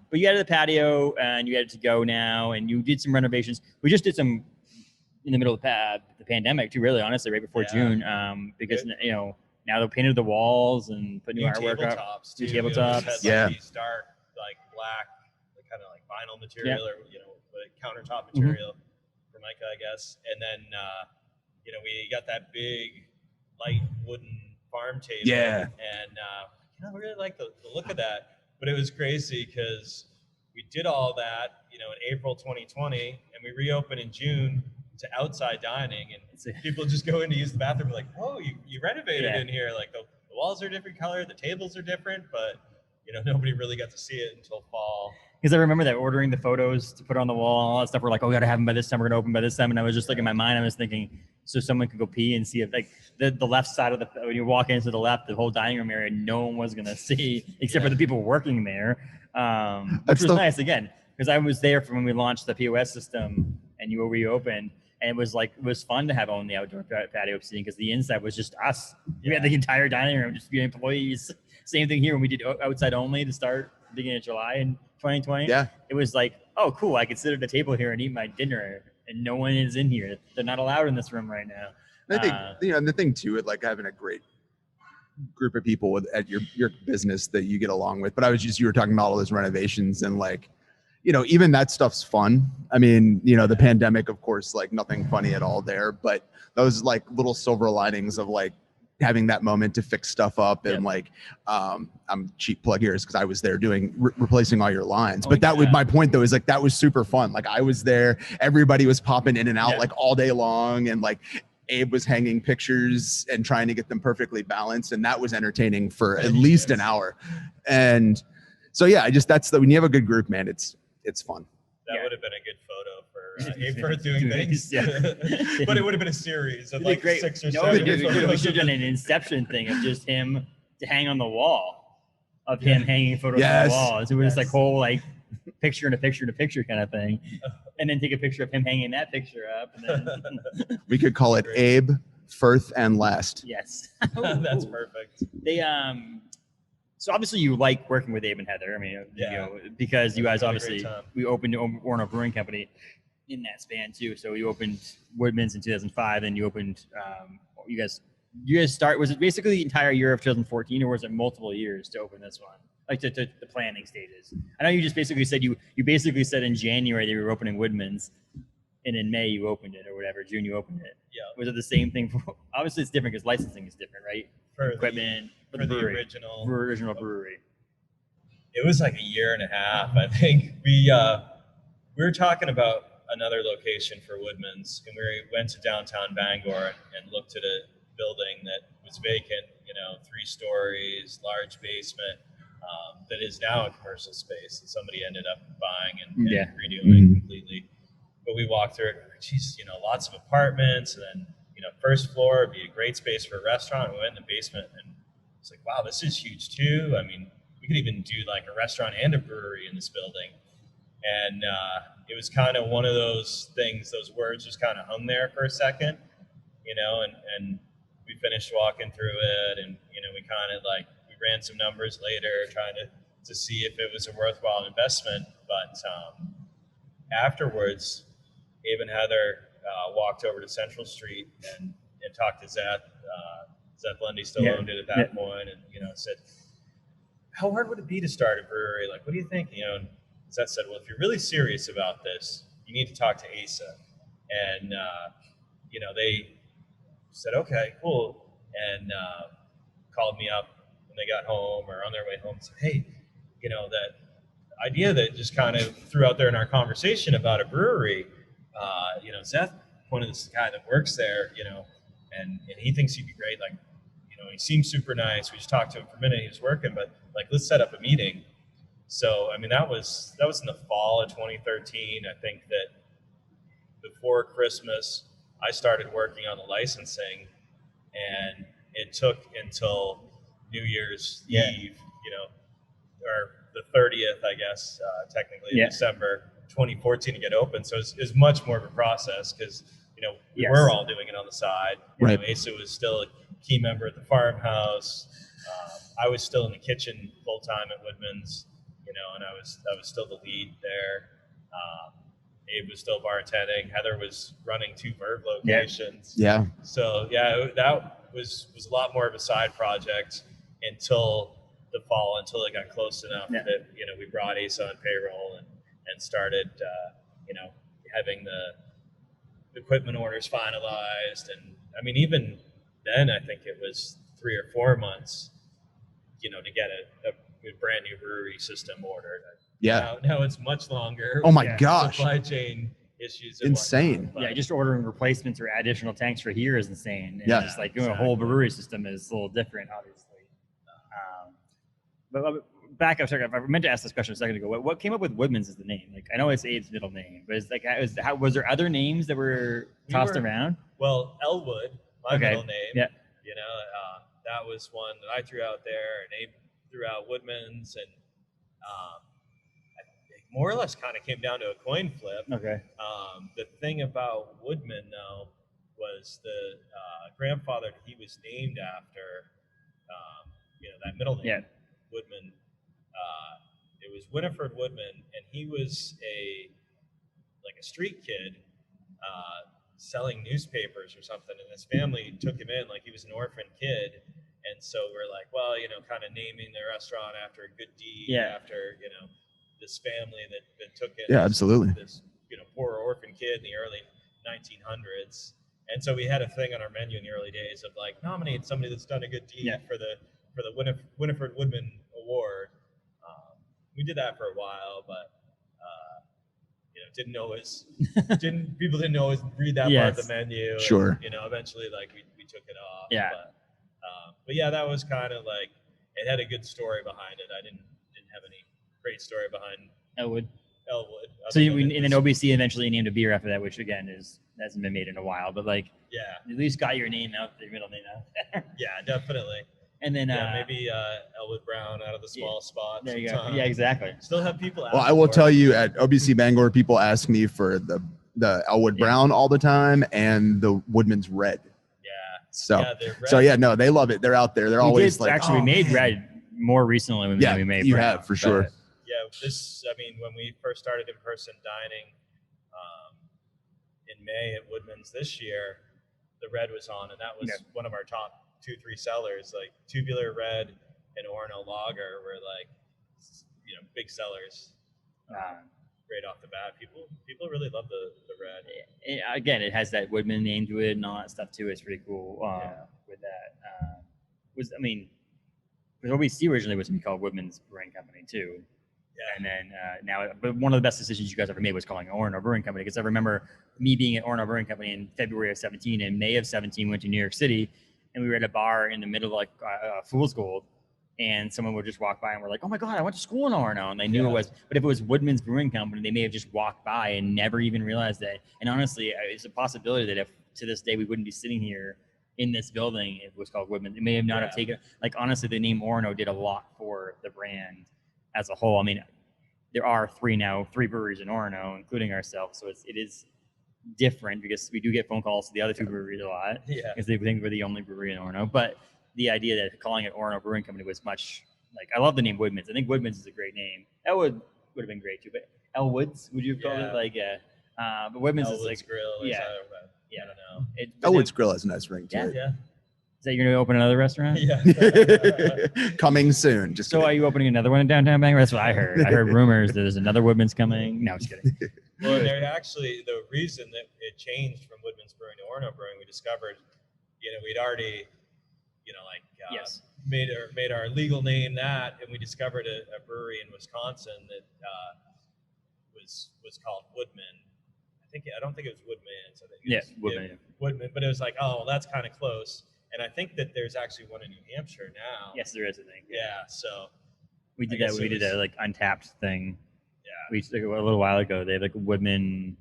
[SPEAKER 1] But you added the patio, and you added to go now, and you did some renovations. We just did some in the middle of the pandemic too. Really, honestly, right before June, because now they painted the walls and put new artwork up.
[SPEAKER 3] Tabletops,
[SPEAKER 1] New
[SPEAKER 3] too. We always
[SPEAKER 1] tabletops.
[SPEAKER 3] had,
[SPEAKER 2] Yeah.
[SPEAKER 3] these dark, black, kind of vinyl material, or countertop material, Formica, I guess. And then we got that big light wooden farm table.
[SPEAKER 2] Yeah.
[SPEAKER 3] And we really like the look of that. But it was crazy because we did all that, in April 2020, and we reopened in June to outside dining, and people just go in to use the bathroom like, oh, you renovated in here. Like the walls are different color, the tables are different, but nobody really got to see it until fall.
[SPEAKER 1] Because I remember that ordering the photos to put on the wall and all that stuff. We're like, oh, we got to have them by this time. We're going to open by this time. And I was just in my mind, I was thinking, so someone could go pee and see if the left side of when you walk into the left, the whole dining room area, no one was going to see except for the people working there. Which was nice again, because I was there for when we launched the POS system and you reopened. And it was fun to have on the outdoor patio seating because the inside was just us. We had the entire dining room, just being employees. Same thing here when we did outside only to start beginning of July in 2020.
[SPEAKER 2] Yeah.
[SPEAKER 1] It was like, oh, cool. I could sit at a table here and eat my dinner and no one is in here. They're not allowed in this room right now.
[SPEAKER 2] I think, and the thing too, with having a great group of people at your business that you get along with. But you were talking about all those renovations and even that stuff's fun. I mean, the pandemic, of course, nothing funny at all there, but those little silver linings of having that moment to fix stuff up and I'm cheap plug here is because I was there doing replacing all your lines. But that was my point though, is that was super fun. I was there, everybody was popping in and out all day long, and Abe was hanging pictures and trying to get them perfectly balanced, and that was entertaining for at least an hour. And so when you have a good group, man, it's fun.
[SPEAKER 3] That would have been a good photo for Abe Furth doing things. But it would have been a series of 6 or 7.
[SPEAKER 1] We should have done an Inception thing of just him to hang on the wall, of him hanging photos on the wall. So it was whole picture in a picture in a picture kind of thing, and then take a picture of him hanging that picture up. And then
[SPEAKER 2] we could call it Abe, Furth, and Last.
[SPEAKER 1] Yes,
[SPEAKER 3] that's perfect.
[SPEAKER 1] They So obviously you like working with Abe and Heather. I mean, because you guys obviously we opened Orono Brewing Company in that span too. So you opened Woodman's in 2005, and you opened you guys was it basically the entire year of 2014, or was it multiple years to open this one? To the planning stages. I know you just basically said you basically said in January that you were opening Woodman's, and in May you opened it, or whatever, June you opened it.
[SPEAKER 3] Yeah.
[SPEAKER 1] Was it the same thing? Obviously it's different because licensing is different, right?
[SPEAKER 3] For
[SPEAKER 1] equipment
[SPEAKER 3] for
[SPEAKER 1] the
[SPEAKER 3] the
[SPEAKER 1] original brewery.
[SPEAKER 3] It was a year and a half. I think we were talking about another location for Woodman's, and we went to downtown Bangor and looked at a building that was vacant, 3 stories, large basement, that is now a commercial space that somebody ended up buying and redoing completely. But we walked through it, geez, lots of apartments, and then, first floor would be a great space for a restaurant. We went in the basement and it's wow, this is huge too. I mean, we could even do a restaurant and a brewery in this building. And it was kind of one of those things, those words just kind of hung there for a second, and we finished walking through it, and, we kind of we ran some numbers later trying to see if it was a worthwhile investment. But afterwards, Abe and Heather walked over to Central Street and talked to Zeth. Zeth Lundy still owned it at that point, and said, how hard would it be to start a brewery? What do you think? And Zeth said, well, if you're really serious about this, you need to talk to Asa. And they said, okay, cool, and called me up when they got home or on their way home and said, hey, that idea that just kind of threw out there in our conversation about a brewery, Zeth, one of this guy that works there, and he thinks he'd be great. He seems super nice. We just talked to him for a minute. He was working, but let's set up a meeting. So, I mean, that was in the fall of 2013. I think that before Christmas, I started working on the licensing, and it took until New Year's Eve, or the 30th, I guess, technically December 2014 to get open. So it was much more of a process because, we were all doing it on the side.
[SPEAKER 2] Right.
[SPEAKER 3] Asa was still a key member at the farmhouse. I was still in the kitchen full time at Woodman's, and I was still the lead there. Abe was still bartending. Heather was running 2 Verve locations.
[SPEAKER 2] Yeah.
[SPEAKER 3] So that was a lot more of a side project until the fall, until it got close enough that, you know, we brought Asa on payroll and started, you know, having the equipment orders finalized. And I mean, even then, I think it was 3 or 4 months, you know, to get a brand new brewery system ordered.
[SPEAKER 2] Yeah.
[SPEAKER 3] Now it's much longer.
[SPEAKER 2] Oh my gosh.
[SPEAKER 3] Supply chain issues. And
[SPEAKER 2] Insane.
[SPEAKER 3] whatnot,
[SPEAKER 1] Just ordering replacements or additional tanks for here is insane. And
[SPEAKER 2] Yeah.
[SPEAKER 1] just like doing a whole brewery system is a little different, obviously. But back up, sorry, I meant to ask this question a second ago. What came up with Woodman's as the name? Like, I know it's Abe's middle name, but it's like, was there other names that were tossed around?
[SPEAKER 3] Well, Elwood, my middle name.
[SPEAKER 1] Yeah.
[SPEAKER 3] You know, that was one that I threw out there, and Abe threw out Woodman's, and it more or less kind of came down to a coin flip.
[SPEAKER 1] Okay.
[SPEAKER 3] The thing about Woodman, though, was the grandfather he was named after. You know, that middle name.
[SPEAKER 1] Yeah.
[SPEAKER 3] Woodman. It was Winifred Woodman, and he was a street kid selling newspapers or something, and his family took him in like he was an orphan kid. And so we're like, well, you know, kind of naming the restaurant after a good deed, after, you know, this family that took in
[SPEAKER 2] absolutely.
[SPEAKER 3] this, you know, poor orphan kid in the early 1900s. And so we had a thing on our menu in the early days of like, nominate somebody that's done a good deed for the Winifred Woodman Award. We did that for a while, but you know, people didn't always read that part of the menu.
[SPEAKER 2] Sure.
[SPEAKER 3] And, you know, eventually like we took it off.
[SPEAKER 1] Yeah.
[SPEAKER 3] But yeah, that was kind of like, it had a good story behind it. I didn't have any great story behind
[SPEAKER 1] Elwood.
[SPEAKER 3] So
[SPEAKER 1] and then OBC eventually named a beer after that, which again hasn't been made in a while, but like, at least got your name out, your middle name out there.
[SPEAKER 3] Yeah, definitely.
[SPEAKER 1] And then
[SPEAKER 3] maybe Elwood Brown out of the small spots.
[SPEAKER 1] There you go. Yeah, exactly.
[SPEAKER 3] Still have people ask.
[SPEAKER 2] Well, I will tell you, at OBC Bangor, people ask me for the Elwood Brown all the time and the Woodman's Red. No, they love it. They're out there. They're always like,
[SPEAKER 1] we made Red more recently when we made Brown.
[SPEAKER 2] Have for sure.
[SPEAKER 3] When we first started in-person dining in May at Woodman's this year, the Red was on, and that was one of our top 2-3 sellers. Like Tubular Red and Orono Lager were like, you know, big sellers right off the bat. People really love the Red.
[SPEAKER 1] Again, it has that Woodman name to it and all that stuff too. It's pretty cool with that. Because OBC originally was going to be called Woodman's Brewing Company too. Yeah. And then now, but one of the best decisions you guys ever made was calling it Orono Brewing Company. Because I remember me being at Orono Brewing Company in February of 17. In May of 17, went to New York City, and we were at a bar in the middle of like Fool's Gold, and someone would just walk by and we're like, "Oh my God, I went to school in Orono," and they knew it was. But if it was Woodman's Brewing Company, they may have just walked by and never even realized that. And honestly, it's a possibility that if to this day we wouldn't be sitting here in this building, it was called Woodman. It may have not have taken. Like honestly, the name Orono did a lot for the brand as a whole. I mean, there are three breweries in Orono, including ourselves. So it is different because we do get phone calls to the other two breweries a lot because they think we're the only brewery in Orono. But the idea that calling it Orono Brewing Company was much like, I love the name Woodman's. I think Woodman's is a great name. Elwood would have been great too, but Elwood's, would you have called it? Like, but Woodman's is like,
[SPEAKER 3] Grill. I don't know.
[SPEAKER 2] Elwood's Grill has a nice ring to it.
[SPEAKER 3] Yeah.
[SPEAKER 1] Is that you're going to open another restaurant?
[SPEAKER 3] Yeah.
[SPEAKER 2] Coming soon. Just
[SPEAKER 1] so
[SPEAKER 2] kidding.
[SPEAKER 1] Are you opening another one in downtown Bangor? That's what I heard. I heard rumors that there's another Woodman's coming. No, I'm just kidding.
[SPEAKER 3] Well, there actually, the reason that it changed from Woodman's Brewing to Orono Brewing, we discovered, you know, we'd already, you know, like made our legal name that, and we discovered a brewery in Wisconsin that was called Woodman. I don't think it was Woodman's. I think it was
[SPEAKER 1] Woodman.
[SPEAKER 3] Woodman, but it was like, oh, well, that's kind of close. And I think that there's actually one in New Hampshire now.
[SPEAKER 1] Yes, there is, I think.
[SPEAKER 3] Yeah, so
[SPEAKER 1] we did that. We did a like Untapped thing.
[SPEAKER 3] Yeah,
[SPEAKER 1] we like, a little while ago. They had like a Woodman.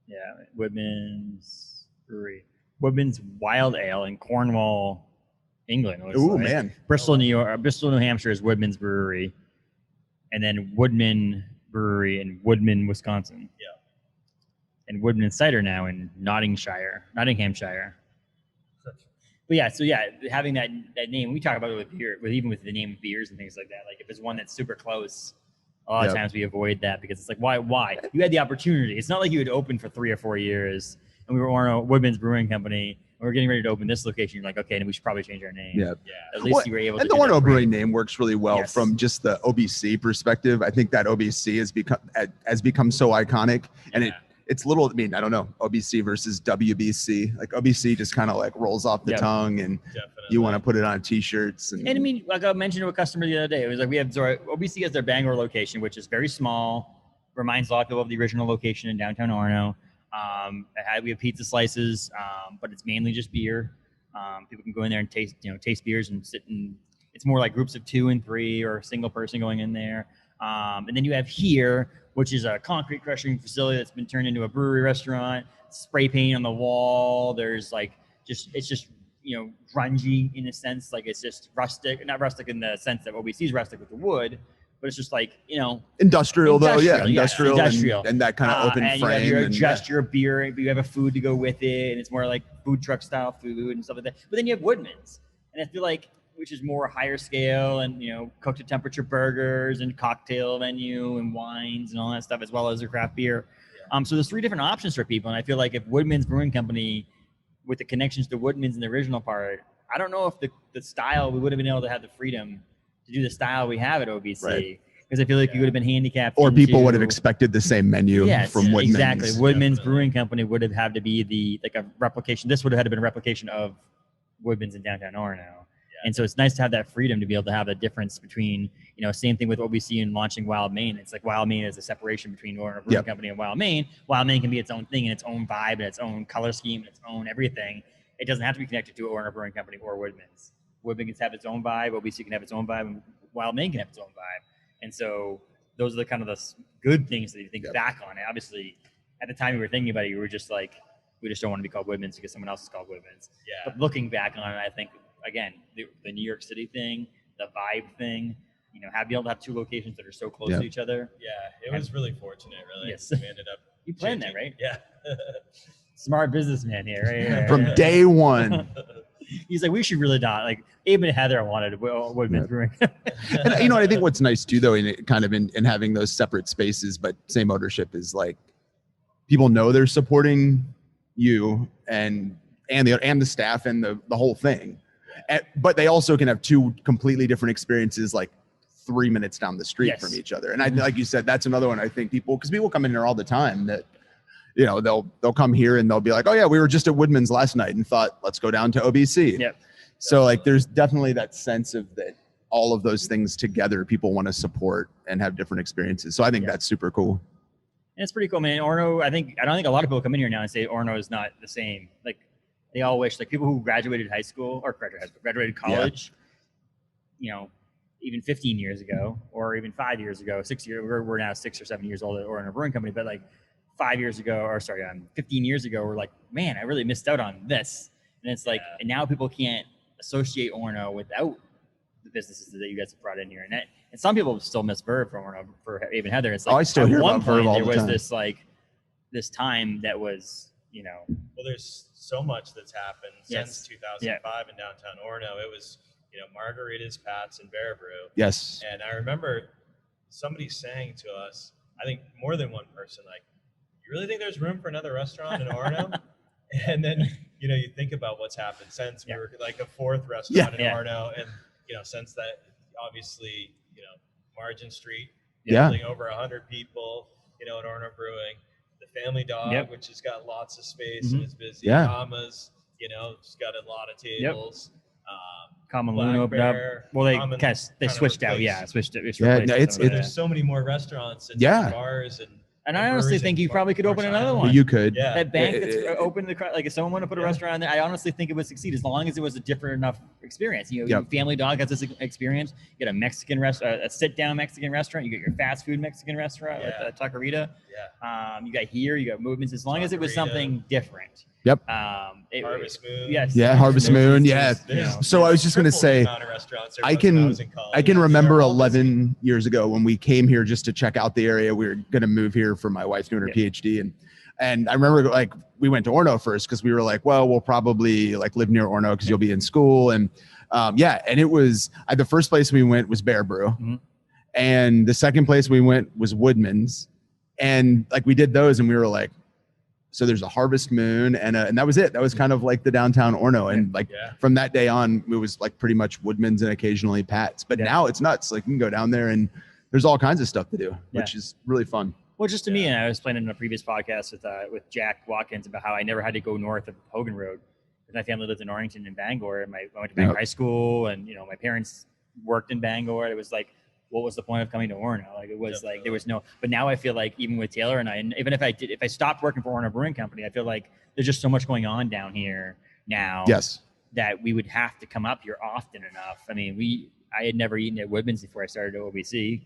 [SPEAKER 1] Yeah, Woodman's Brewery, Woodman's Wild Ale in Cornwall, England.
[SPEAKER 2] Ooh, man!
[SPEAKER 1] Bristol, New Hampshire is Woodman's Brewery, and then Woodman Brewery in Woodman, Wisconsin.
[SPEAKER 3] Yeah,
[SPEAKER 1] and Woodman Cider now in Nottinghamshire. But having that name, we talk about it with beer, even with the name of beers and things like that. Like if it's one that's super close, a lot of times we avoid that because it's like, why? You had the opportunity. It's not like you had opened for 3 or 4 years and we were Woodman's Brewing Company. we're getting ready to open this location. You're like, okay, and we should probably change our name.
[SPEAKER 2] Yeah.
[SPEAKER 1] At least you were able to.
[SPEAKER 2] And the
[SPEAKER 1] do that
[SPEAKER 2] Orono
[SPEAKER 1] for
[SPEAKER 2] Brewing
[SPEAKER 1] you.
[SPEAKER 2] name works really well
[SPEAKER 1] Yes.
[SPEAKER 2] from just the OBC perspective. I think that OBC has become so iconic, and it's little. I mean, I don't know, OBC versus WBC. Like OBC just kind of like rolls off the tongue, and you want to put it on t-shirts. And
[SPEAKER 1] I mean, like I mentioned to a customer the other day, it was like we have OBC has their Bangor location, which is very small, reminds a lot of people of the original location in downtown Orono. We have pizza slices, but it's mainly just beer. People can go in there and taste beers and sit and it's more like groups of 2 and 3 or a single person going in there. And then you have here, which is a concrete crushing facility that's been turned into a brewery restaurant, spray paint on the wall. There's like, it's just, grungy in a sense. Like it's just rustic, not rustic in the sense that OBC is rustic with the wood, but it's just like,
[SPEAKER 2] industrial though. Yeah.
[SPEAKER 1] Industrial.
[SPEAKER 2] And that kind of open
[SPEAKER 1] and
[SPEAKER 2] frame.
[SPEAKER 1] You have your beer, but you have a food to go with it. And it's more like food truck style food and stuff like that. But then you have Woodman's. And I feel like, which is more higher scale and, cooked to temperature burgers and cocktail menu and wines and all that stuff, as well as their craft beer. So there's 3 different options for people. And I feel like if Woodman's Brewing Company, with the connections to Woodman's in the original part, I don't know if the style, we would have been able to have the freedom to do the style we have at OBC. Because I feel like you would have been handicapped.
[SPEAKER 2] Or people would have expected the same menu from Woodman's.
[SPEAKER 1] Exactly. Woodman's Brewing Company would have had to be a replication. This would have had to been a replication of Woodman's in downtown Orono. And so it's nice to have that freedom to be able to have a difference between, same thing with OBC and launching Wild Maine. It's like Wild Maine is a separation between Orono Brewing Company and Wild Maine. Wild Maine can be its own thing and its own vibe and its own color scheme and its own everything. It doesn't have to be connected to Orono Brewing Company or Woodman's. Woodman can have its own vibe, OBC can have its own vibe, and Wild Maine can have its own vibe. And so those are the kind of the good things that you think back on. And obviously, at the time you were thinking about it, you were just like, we just don't want to be called Woodman's because someone else is called Woodman's. Yeah. But looking back on it, I think, again, the New York City thing, the vibe thing, be able to have 2 locations that are so close to each other. Yeah, it was really fortunate, really. Yes. We ended up you planned that, right? Yeah. Smart businessman here, right?
[SPEAKER 2] From day one.
[SPEAKER 1] He's like, we should really not. Like, Abe and Heather wanted Woodman Brewing.
[SPEAKER 2] And I think what's nice too, though, in having those separate spaces, but same ownership, is like people know they're supporting you and the staff and the whole thing. But they also can have 2 completely different experiences, like 3 minutes down the street from each other. And I, like you said, that's another one. I think people come in here all the time that, they'll come here and they'll be like, oh yeah, we were just at Woodman's last night and thought, let's go down to OBC.
[SPEAKER 1] Yep.
[SPEAKER 2] So like, there's definitely that sense of that all of those things together, people want to support and have different experiences. So I think that's super cool.
[SPEAKER 1] And it's pretty cool, man. Orono, I don't think a lot of people come in here now and say Orono is not the same. Like, they all wish, like people who graduated high school or graduated college, even 15 years ago or even 5 years ago, 6 years, we're now 6 or 7 years old at Orono Brewing Company, but like 15 years ago, we're like, man, I really missed out on this. And it's like, and now people can't associate Orono without the businesses that you guys have brought in here. And some people still miss Verve from Orono, for Abe and Heather. It's like,
[SPEAKER 2] I still hear about Verve all the time.
[SPEAKER 1] There was this time that was,
[SPEAKER 3] well, there's so much that's happened since 2005 in downtown Orono. It was, Margaritas, Pats, and Bear Brew.
[SPEAKER 2] Yes.
[SPEAKER 3] And I remember somebody saying to us, I think more than one person, like, you really think there's room for another restaurant in Orono? And then, you think about what's happened since we were like a 4th restaurant in Orono. And, since that, obviously, Margin Street, building over 100 people, in Orono Brewing. The Family Dog, which has got lots of space and is busy. Mamas, it's got a lot of tables.
[SPEAKER 1] Common Loon opened up. Well, they switched out. Switched it.
[SPEAKER 3] There's so many more restaurants and bars
[SPEAKER 1] and I honestly think you probably could open another one.
[SPEAKER 2] You could.
[SPEAKER 1] Yeah. That bank that's open, like if someone wanted to put a restaurant in there, I honestly think it would succeed as long as it was a different enough experience. Family Dog has this experience. You get a Mexican restaurant, a sit-down Mexican restaurant. You get your fast food Mexican restaurant with Taquerita. Yeah. You got Movements. As long as it was something different.
[SPEAKER 2] Yep.
[SPEAKER 3] Harvest Moon.
[SPEAKER 1] Yes.
[SPEAKER 2] Yeah, Harvest Moon. Yeah. So I was just going to say, I can remember 11 years ago when we came here just to check out the area. We were going to move here for my wife doing her PhD, and I remember like we went to Orono first because we were like, well, we'll probably like live near Orono because you'll be in school, and and it was the first place we went was Bear Brew, and the second place we went was Woodman's, and like we did those, and we were like, So there's a Harvest Moon and that was it. That was kind of like the Downtown Orono. And like from that day on, it was like pretty much Woodman's and occasionally Pat's. But now it's nuts. Like you can go down there and there's all kinds of stuff to do, which is really fun.
[SPEAKER 1] Well, just to me, and I was playing in a previous podcast with Jack Watkins about how I never had to go north of Hogan Road. My family lived in Orrington and Bangor, and I went to Bangor High School, and my parents worked in Bangor. It was like, what was the point of coming to Orono? Like it was like there was no. But now I feel like even with Taylor and I, and even if I stopped working for Orono Brewing Company, I feel like there's just so much going on down here now.
[SPEAKER 2] Yes. That
[SPEAKER 1] we would have to come up here often enough. I mean, I had never eaten at Woodman's before I started at OBC.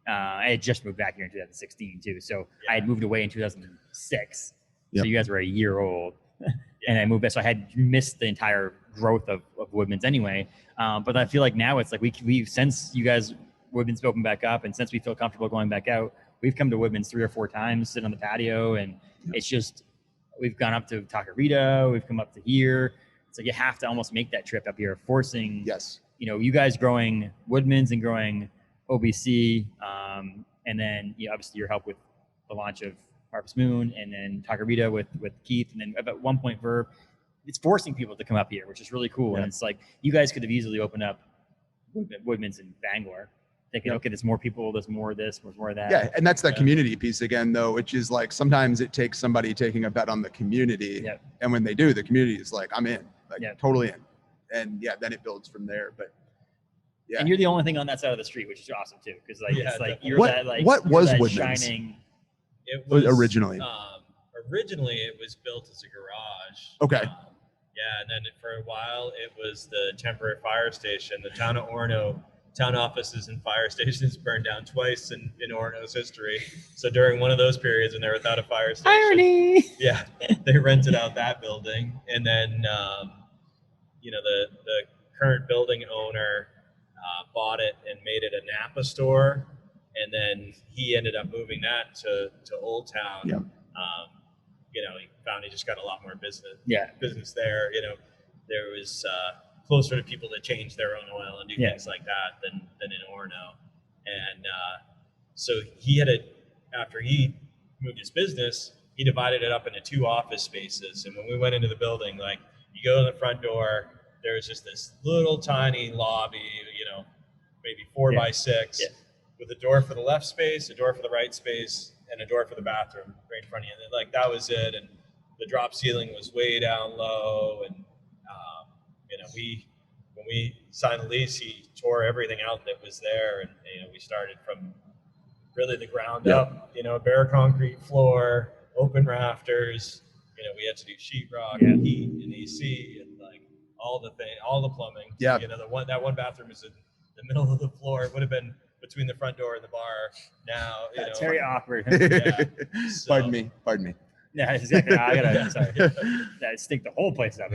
[SPEAKER 1] I had just moved back here in 2016 too, so I had moved away in 2006. So you guys were a year old. And I moved back, so I had missed the entire growth of Woodman's anyway. But I feel like now it's like we've since you guys Woodman's opened back up, and since we feel comfortable going back out, we've come to Woodman's 3 or 4 times, sit on the patio, and it's just we've gone up to Taquerita, we've come up to here. It's like you have to almost make that trip up here, forcing you guys growing Woodman's and growing OBC, and then obviously your help with the launch of Harvest Moon, and then Taquerita with Keith, and then at one point Verb, it's forcing people to come up here, which is really cool. And it's like you guys could have easily opened up Woodman's in Bangor, thinking, okay, there's more people, there's more of this, there's more of that.
[SPEAKER 2] Yeah, and that's that community piece again, though, which is like sometimes it takes somebody taking a bet on the community, and when they do, the community is like, I'm in, like totally in, and then it builds from there. But
[SPEAKER 1] and you're the only thing on that side of the street, which is awesome too, because like it's like you're
[SPEAKER 2] what was Woodman's?
[SPEAKER 1] Shining.
[SPEAKER 3] It was
[SPEAKER 2] originally
[SPEAKER 3] it was built as a garage.
[SPEAKER 2] Okay.
[SPEAKER 3] And then for a while it was the temporary fire station. The town of Orono, town offices and fire stations burned down twice in Orono's history. So during one of those periods when they were without a fire station,
[SPEAKER 1] irony.
[SPEAKER 3] Yeah, they rented out that building, and then the current building owner bought it and made it a Napa store. And then he ended up moving that to Old Town.
[SPEAKER 2] Yeah.
[SPEAKER 3] He found he just got a lot more business.
[SPEAKER 1] Yeah.
[SPEAKER 3] Business there. There was closer to people that change their own oil and do things like that than in Orono. And so he after he moved his business, he divided it up into 2 office spaces. And when we went into the building, like you go to the front door, there's just this little tiny lobby, maybe 4 by 6. With a door for the left space, a door for the right space, and a door for the bathroom right in front of you. And like that was it. And the drop ceiling was way down low. And when we signed the lease, he tore everything out that was there, and we started from really the ground up. Bare concrete floor, open rafters. We had to do sheetrock, and heat, and AC, and like all the plumbing.
[SPEAKER 2] Yeah.
[SPEAKER 3] That one bathroom is in the middle of the floor. It would have been between the front door and the bar. Now
[SPEAKER 1] it's very awkward.
[SPEAKER 2] Pardon me.
[SPEAKER 1] Yeah, exactly. I gotta sorry. That stink the whole place up.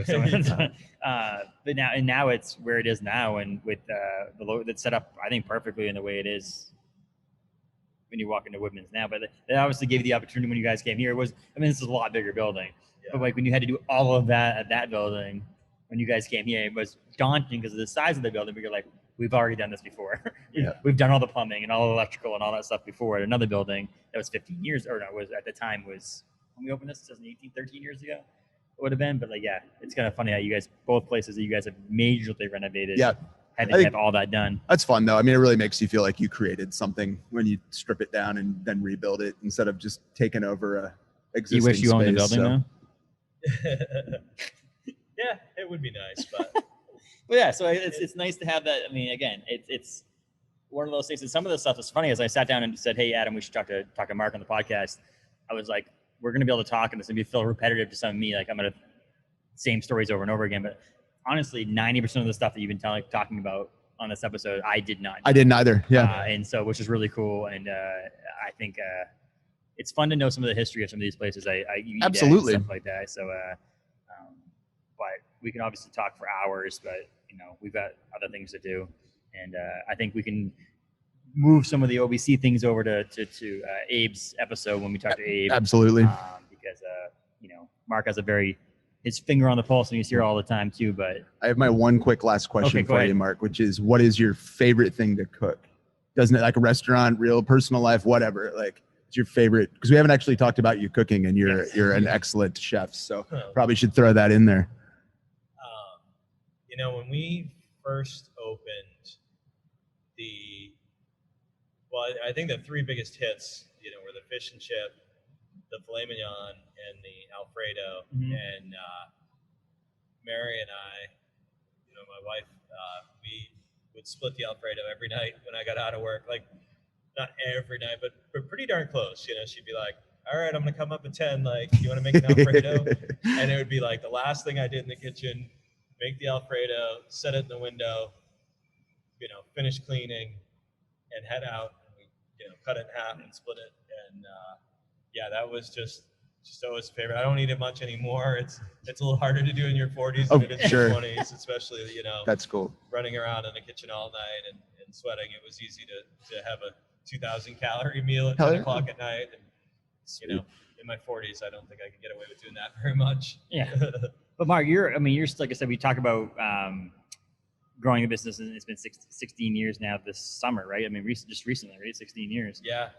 [SPEAKER 1] But now it's where it is now, and with the low that's set up, I think perfectly in the way it is when you walk into Woodman's now. But they obviously gave you the opportunity when you guys came here. This is a lot bigger building, but like when you had to do all of that at that building, when you guys came here, it was daunting because of the size of the building. But you're like, we've already done this before. We've done all the plumbing and all the electrical and all that stuff before at another building that was 15 years, or no, was at the time was when we opened this 2018, 13 years ago. It would have been, but it's kind of funny how you guys, both places that you guys have majorly renovated, had to have all that done.
[SPEAKER 2] That's fun though. I mean, it really makes you feel like you created something when you strip it down and then rebuild it instead of just taking over a existing space.
[SPEAKER 1] You wish you owned the building
[SPEAKER 3] though? Yeah, it would be nice, but.
[SPEAKER 1] But yeah, so it's nice to have that. I mean, again, it's one of those things. And some of the stuff is funny. As I sat down and said, "Hey, Adam, we should talk to Mark on the podcast," I was like, "We're going to be able to talk, and it's going to feel repetitive to some of me. Like I'm going to same stories over and over again." But honestly, 90% of the stuff that you've been talking about on this episode, I did not know.
[SPEAKER 2] I didn't either. Yeah,
[SPEAKER 1] and so which is really cool, and I think it's fun to know some of the history of some of these places.
[SPEAKER 2] Absolutely
[SPEAKER 1] stuff like that. So, but we can obviously talk for hours, but we've got other things to do, and I think we can move some of the OBC things over to Abe's episode when we talk to Abe.
[SPEAKER 2] Absolutely,
[SPEAKER 1] because Mark has his finger on the pulse, and he's here all the time too. But
[SPEAKER 2] I have my one quick last question for you, Mark, which is, what is your favorite thing to cook? Doesn't it, like a restaurant, real personal life, whatever? Like, What's your favorite? Because we haven't actually talked about you cooking, and you're an excellent chef, so probably should throw that in there.
[SPEAKER 3] When we first opened, I think the three biggest hits, were the fish and chip, the filet mignon, and the Alfredo. And Mary and I, my wife, we would split the Alfredo every night when I got out of work. Like, not every night, but pretty darn close. She'd be like, all right, I'm going to come up at 10. Like, you want to make an Alfredo? And it would be like the last thing I did in the kitchen, make the Alfredo, set it in the window, finish cleaning, and head out. And we, cut it in half and split it. And that was just always a favorite. I don't eat it much anymore. It's a little harder to do in your 40s than it is in your 20s, especially,
[SPEAKER 2] That's cool.
[SPEAKER 3] running around in the kitchen all night and sweating. It was easy to have a 2,000 calorie meal at 10 o'clock at night. And, in my 40s, I don't think I could get away with doing that very much.
[SPEAKER 1] Yeah. But Mark, you're like I said, we talk about growing a business, and it's been 16 years now this summer, right? I mean, just recently, right? 16 years.
[SPEAKER 3] Yeah.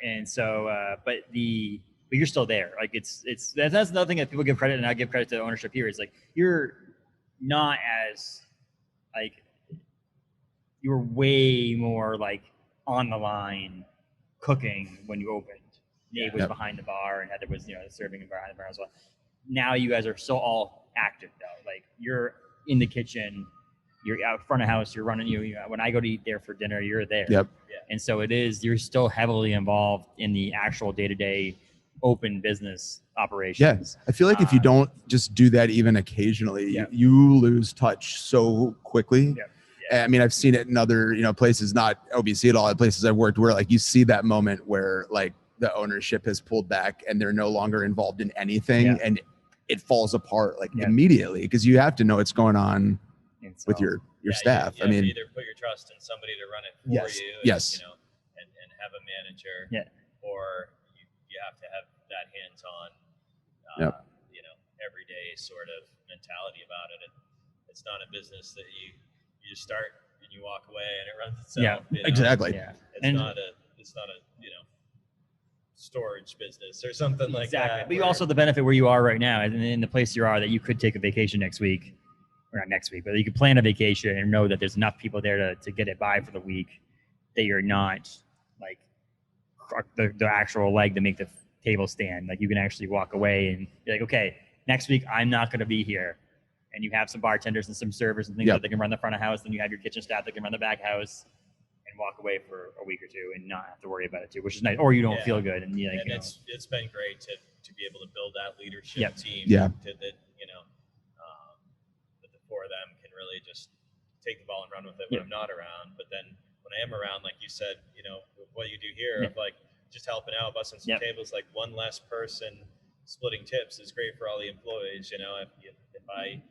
[SPEAKER 1] And so, but you're still there. Like that's another thing that people give credit, and I give credit to ownership here. Is like, you're not as like, you were way more like on the line cooking when you opened. Dave was behind the bar, and Heather was, serving behind the bar as well. Now you guys are so all active though. Like, you're in the kitchen, you're out front of house, you're running. When I go to eat there for dinner, you're there.
[SPEAKER 2] Yep.
[SPEAKER 3] Yeah.
[SPEAKER 1] And so you're still heavily involved in the actual day-to-day open business operations.
[SPEAKER 2] Yeah, I feel like if you don't just do that even occasionally, you lose touch so quickly.
[SPEAKER 1] Yeah.
[SPEAKER 2] I mean, I've seen it in other, places, not OBC at all, at places I've worked, where like you see that moment where like the ownership has pulled back and they're no longer involved in anything, and it falls apart like immediately, because you have to know what's going on with your staff.
[SPEAKER 3] I mean, either put your trust in somebody to run it for you, and have a manager, or you have to have that hands-on, everyday sort of mentality about it. It's not a business that you just start and you walk away and it runs itself.
[SPEAKER 2] Exactly.
[SPEAKER 1] Yeah.
[SPEAKER 3] It's not a storage business or something like that.
[SPEAKER 1] But you also have the benefit where you are right now, and in the place you are, that you could take a vacation next week, or not next week, but you could plan a vacation and know that there's enough people there to get it by for the week, that you're not like the actual leg to make the table stand. Like, you can actually walk away and be like, okay, next week I'm not going to be here. And you have some bartenders and some servers and things that can run the front of house. Then you have your kitchen staff that can run the back house, and walk away for a week or two and not have to worry about it too, which is nice. Or you don't feel good. And
[SPEAKER 3] it's been great to be able to build that leadership team.
[SPEAKER 2] Yeah.
[SPEAKER 3] That the four of them can really just take the ball and run with it when I'm not around. But then when I am around, like you said, what you do here of like just helping out, busting some tables, like one less person splitting tips is great for all the employees. If I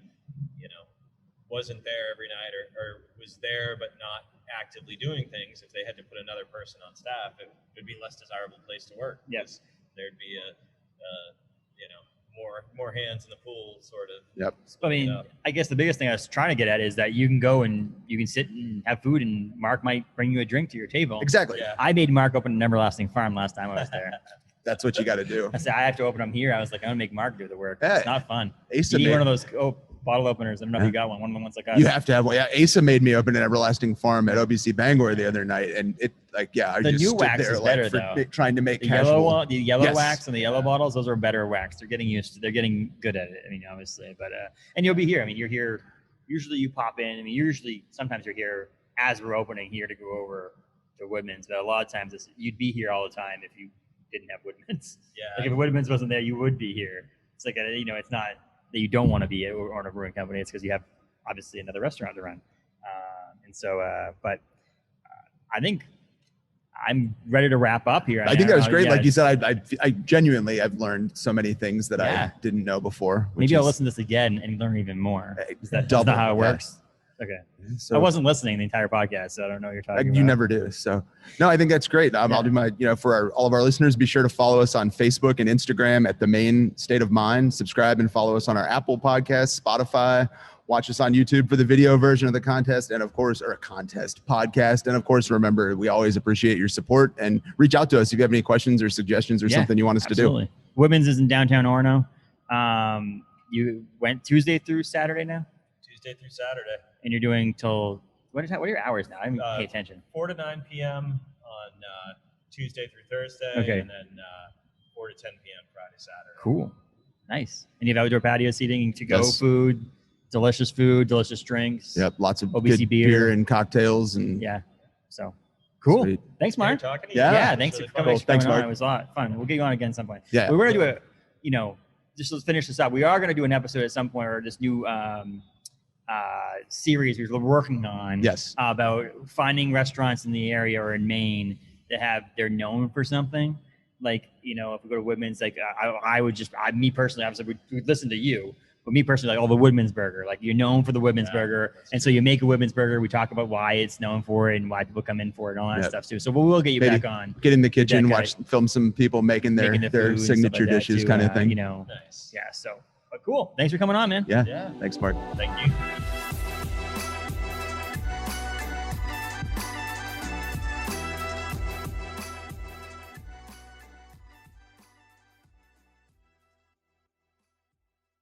[SPEAKER 3] wasn't there every night, or was there but not actively doing things, if they had to put another person on staff, it would be a less desirable place to work.
[SPEAKER 1] Yes.
[SPEAKER 3] There'd be more hands in the pool, sort of.
[SPEAKER 2] Yep.
[SPEAKER 1] I mean, I guess the biggest thing I was trying to get at is that you can go and you can sit and have food, and Mark might bring you a drink to your table.
[SPEAKER 2] Exactly.
[SPEAKER 3] Yeah.
[SPEAKER 1] I made Mark open an Everlasting Farm last time I was there.
[SPEAKER 2] That's what you got to do.
[SPEAKER 1] I said, I have to open them here. I was like, I'm going to make Mark do the work.
[SPEAKER 2] Yeah.
[SPEAKER 1] It's not fun.
[SPEAKER 2] Asa
[SPEAKER 1] you need one of those bottle openers. I don't know if you got one of the ones like us.
[SPEAKER 2] You have to have one. Yeah, Asa made me open an Everlasting Farm at OBC Bangor the other night, and it I
[SPEAKER 1] the
[SPEAKER 2] just
[SPEAKER 1] new
[SPEAKER 2] stood
[SPEAKER 1] wax
[SPEAKER 2] there
[SPEAKER 1] is better though.
[SPEAKER 2] Trying to make
[SPEAKER 1] the
[SPEAKER 2] casual.
[SPEAKER 1] yellow wax and the yellow bottles, those are better wax. They're getting good at it. I mean, obviously, but and you'll be here. I mean, you're here. Usually you pop in. I mean, sometimes you're here as we're opening here to go over to Woodman's, but a lot of times you'd be here all the time if you didn't have Woodman's.
[SPEAKER 3] Yeah.
[SPEAKER 1] Like, if Woodman's wasn't there, you would be here. It's like it's not that you don't want to be at Orono Brewing Company. It's because you have obviously another restaurant to run. And so, but I think I'm ready to wrap up here.
[SPEAKER 2] I think that was great. Like you said, I genuinely, I've learned so many things that I didn't know before.
[SPEAKER 1] Maybe I'll listen to this again and learn even more. That's not how it works. Okay. So I wasn't listening the entire podcast, so I don't know what you're talking about.
[SPEAKER 2] You never do. So no, I think that's great. I'll do my, for all of our listeners, be sure to follow us on Facebook and Instagram at the Maine State of Mind. Subscribe and follow us on our Apple Podcasts, Spotify, Watch us on YouTube for the video version of the contest, and of course, or a contest podcast. And of course, remember, we always appreciate your support, and reach out to us if you have any questions or suggestions or something you want us to do.
[SPEAKER 1] Woodman's is in downtown Orono. You went Tuesday through Saturday now?
[SPEAKER 3] Tuesday through Saturday.
[SPEAKER 1] And you're doing till, what are your hours now? I didn't pay attention.
[SPEAKER 3] 4 to 9 p.m. on Tuesday through Thursday.
[SPEAKER 1] Okay.
[SPEAKER 3] And then 4 to 10 p.m. Friday, Saturday.
[SPEAKER 1] Cool. Nice. And you have outdoor patio seating, to-go
[SPEAKER 2] Yes.
[SPEAKER 1] food, delicious drinks.
[SPEAKER 2] Yep, lots of
[SPEAKER 1] OBC
[SPEAKER 2] good
[SPEAKER 1] beer.
[SPEAKER 2] beer and cocktails. And
[SPEAKER 1] Yeah. So, cool.
[SPEAKER 2] Sweet.
[SPEAKER 1] Thanks, Mark.
[SPEAKER 3] Great talking to you.
[SPEAKER 2] Yeah.
[SPEAKER 1] Thanks
[SPEAKER 3] Really
[SPEAKER 1] for
[SPEAKER 3] fun.
[SPEAKER 1] coming.
[SPEAKER 2] Thanks,
[SPEAKER 1] on.
[SPEAKER 2] Mark.
[SPEAKER 1] It was a lot of fun. We'll get you on again at some point.
[SPEAKER 2] Yeah.
[SPEAKER 1] But we're going to do just let's finish this up. We are going to do an episode at some point, or this new series we're working on.
[SPEAKER 2] Yes.
[SPEAKER 1] About finding restaurants in the area or in Maine that they're known for something. Like, if we go to Woodman's, like me personally, obviously we'd listen to you, but me personally, like, the Woodman's burger, like, you're known for the Woodman's burger. And so you make a Woodman's burger. We talk about why it's known for it and why people come in for it and all that stuff too. So we'll get you
[SPEAKER 2] Maybe
[SPEAKER 1] back on.
[SPEAKER 2] get in the kitchen,
[SPEAKER 1] That guy.
[SPEAKER 2] film some people making their
[SPEAKER 1] food and stuff
[SPEAKER 2] signature
[SPEAKER 1] like that
[SPEAKER 2] dishes
[SPEAKER 1] too,
[SPEAKER 2] kind of thing.
[SPEAKER 3] Nice.
[SPEAKER 1] Yeah. So, but cool. Thanks for coming on, man.
[SPEAKER 2] Yeah.
[SPEAKER 3] Yeah.
[SPEAKER 2] Thanks, Mark.
[SPEAKER 3] Thank you.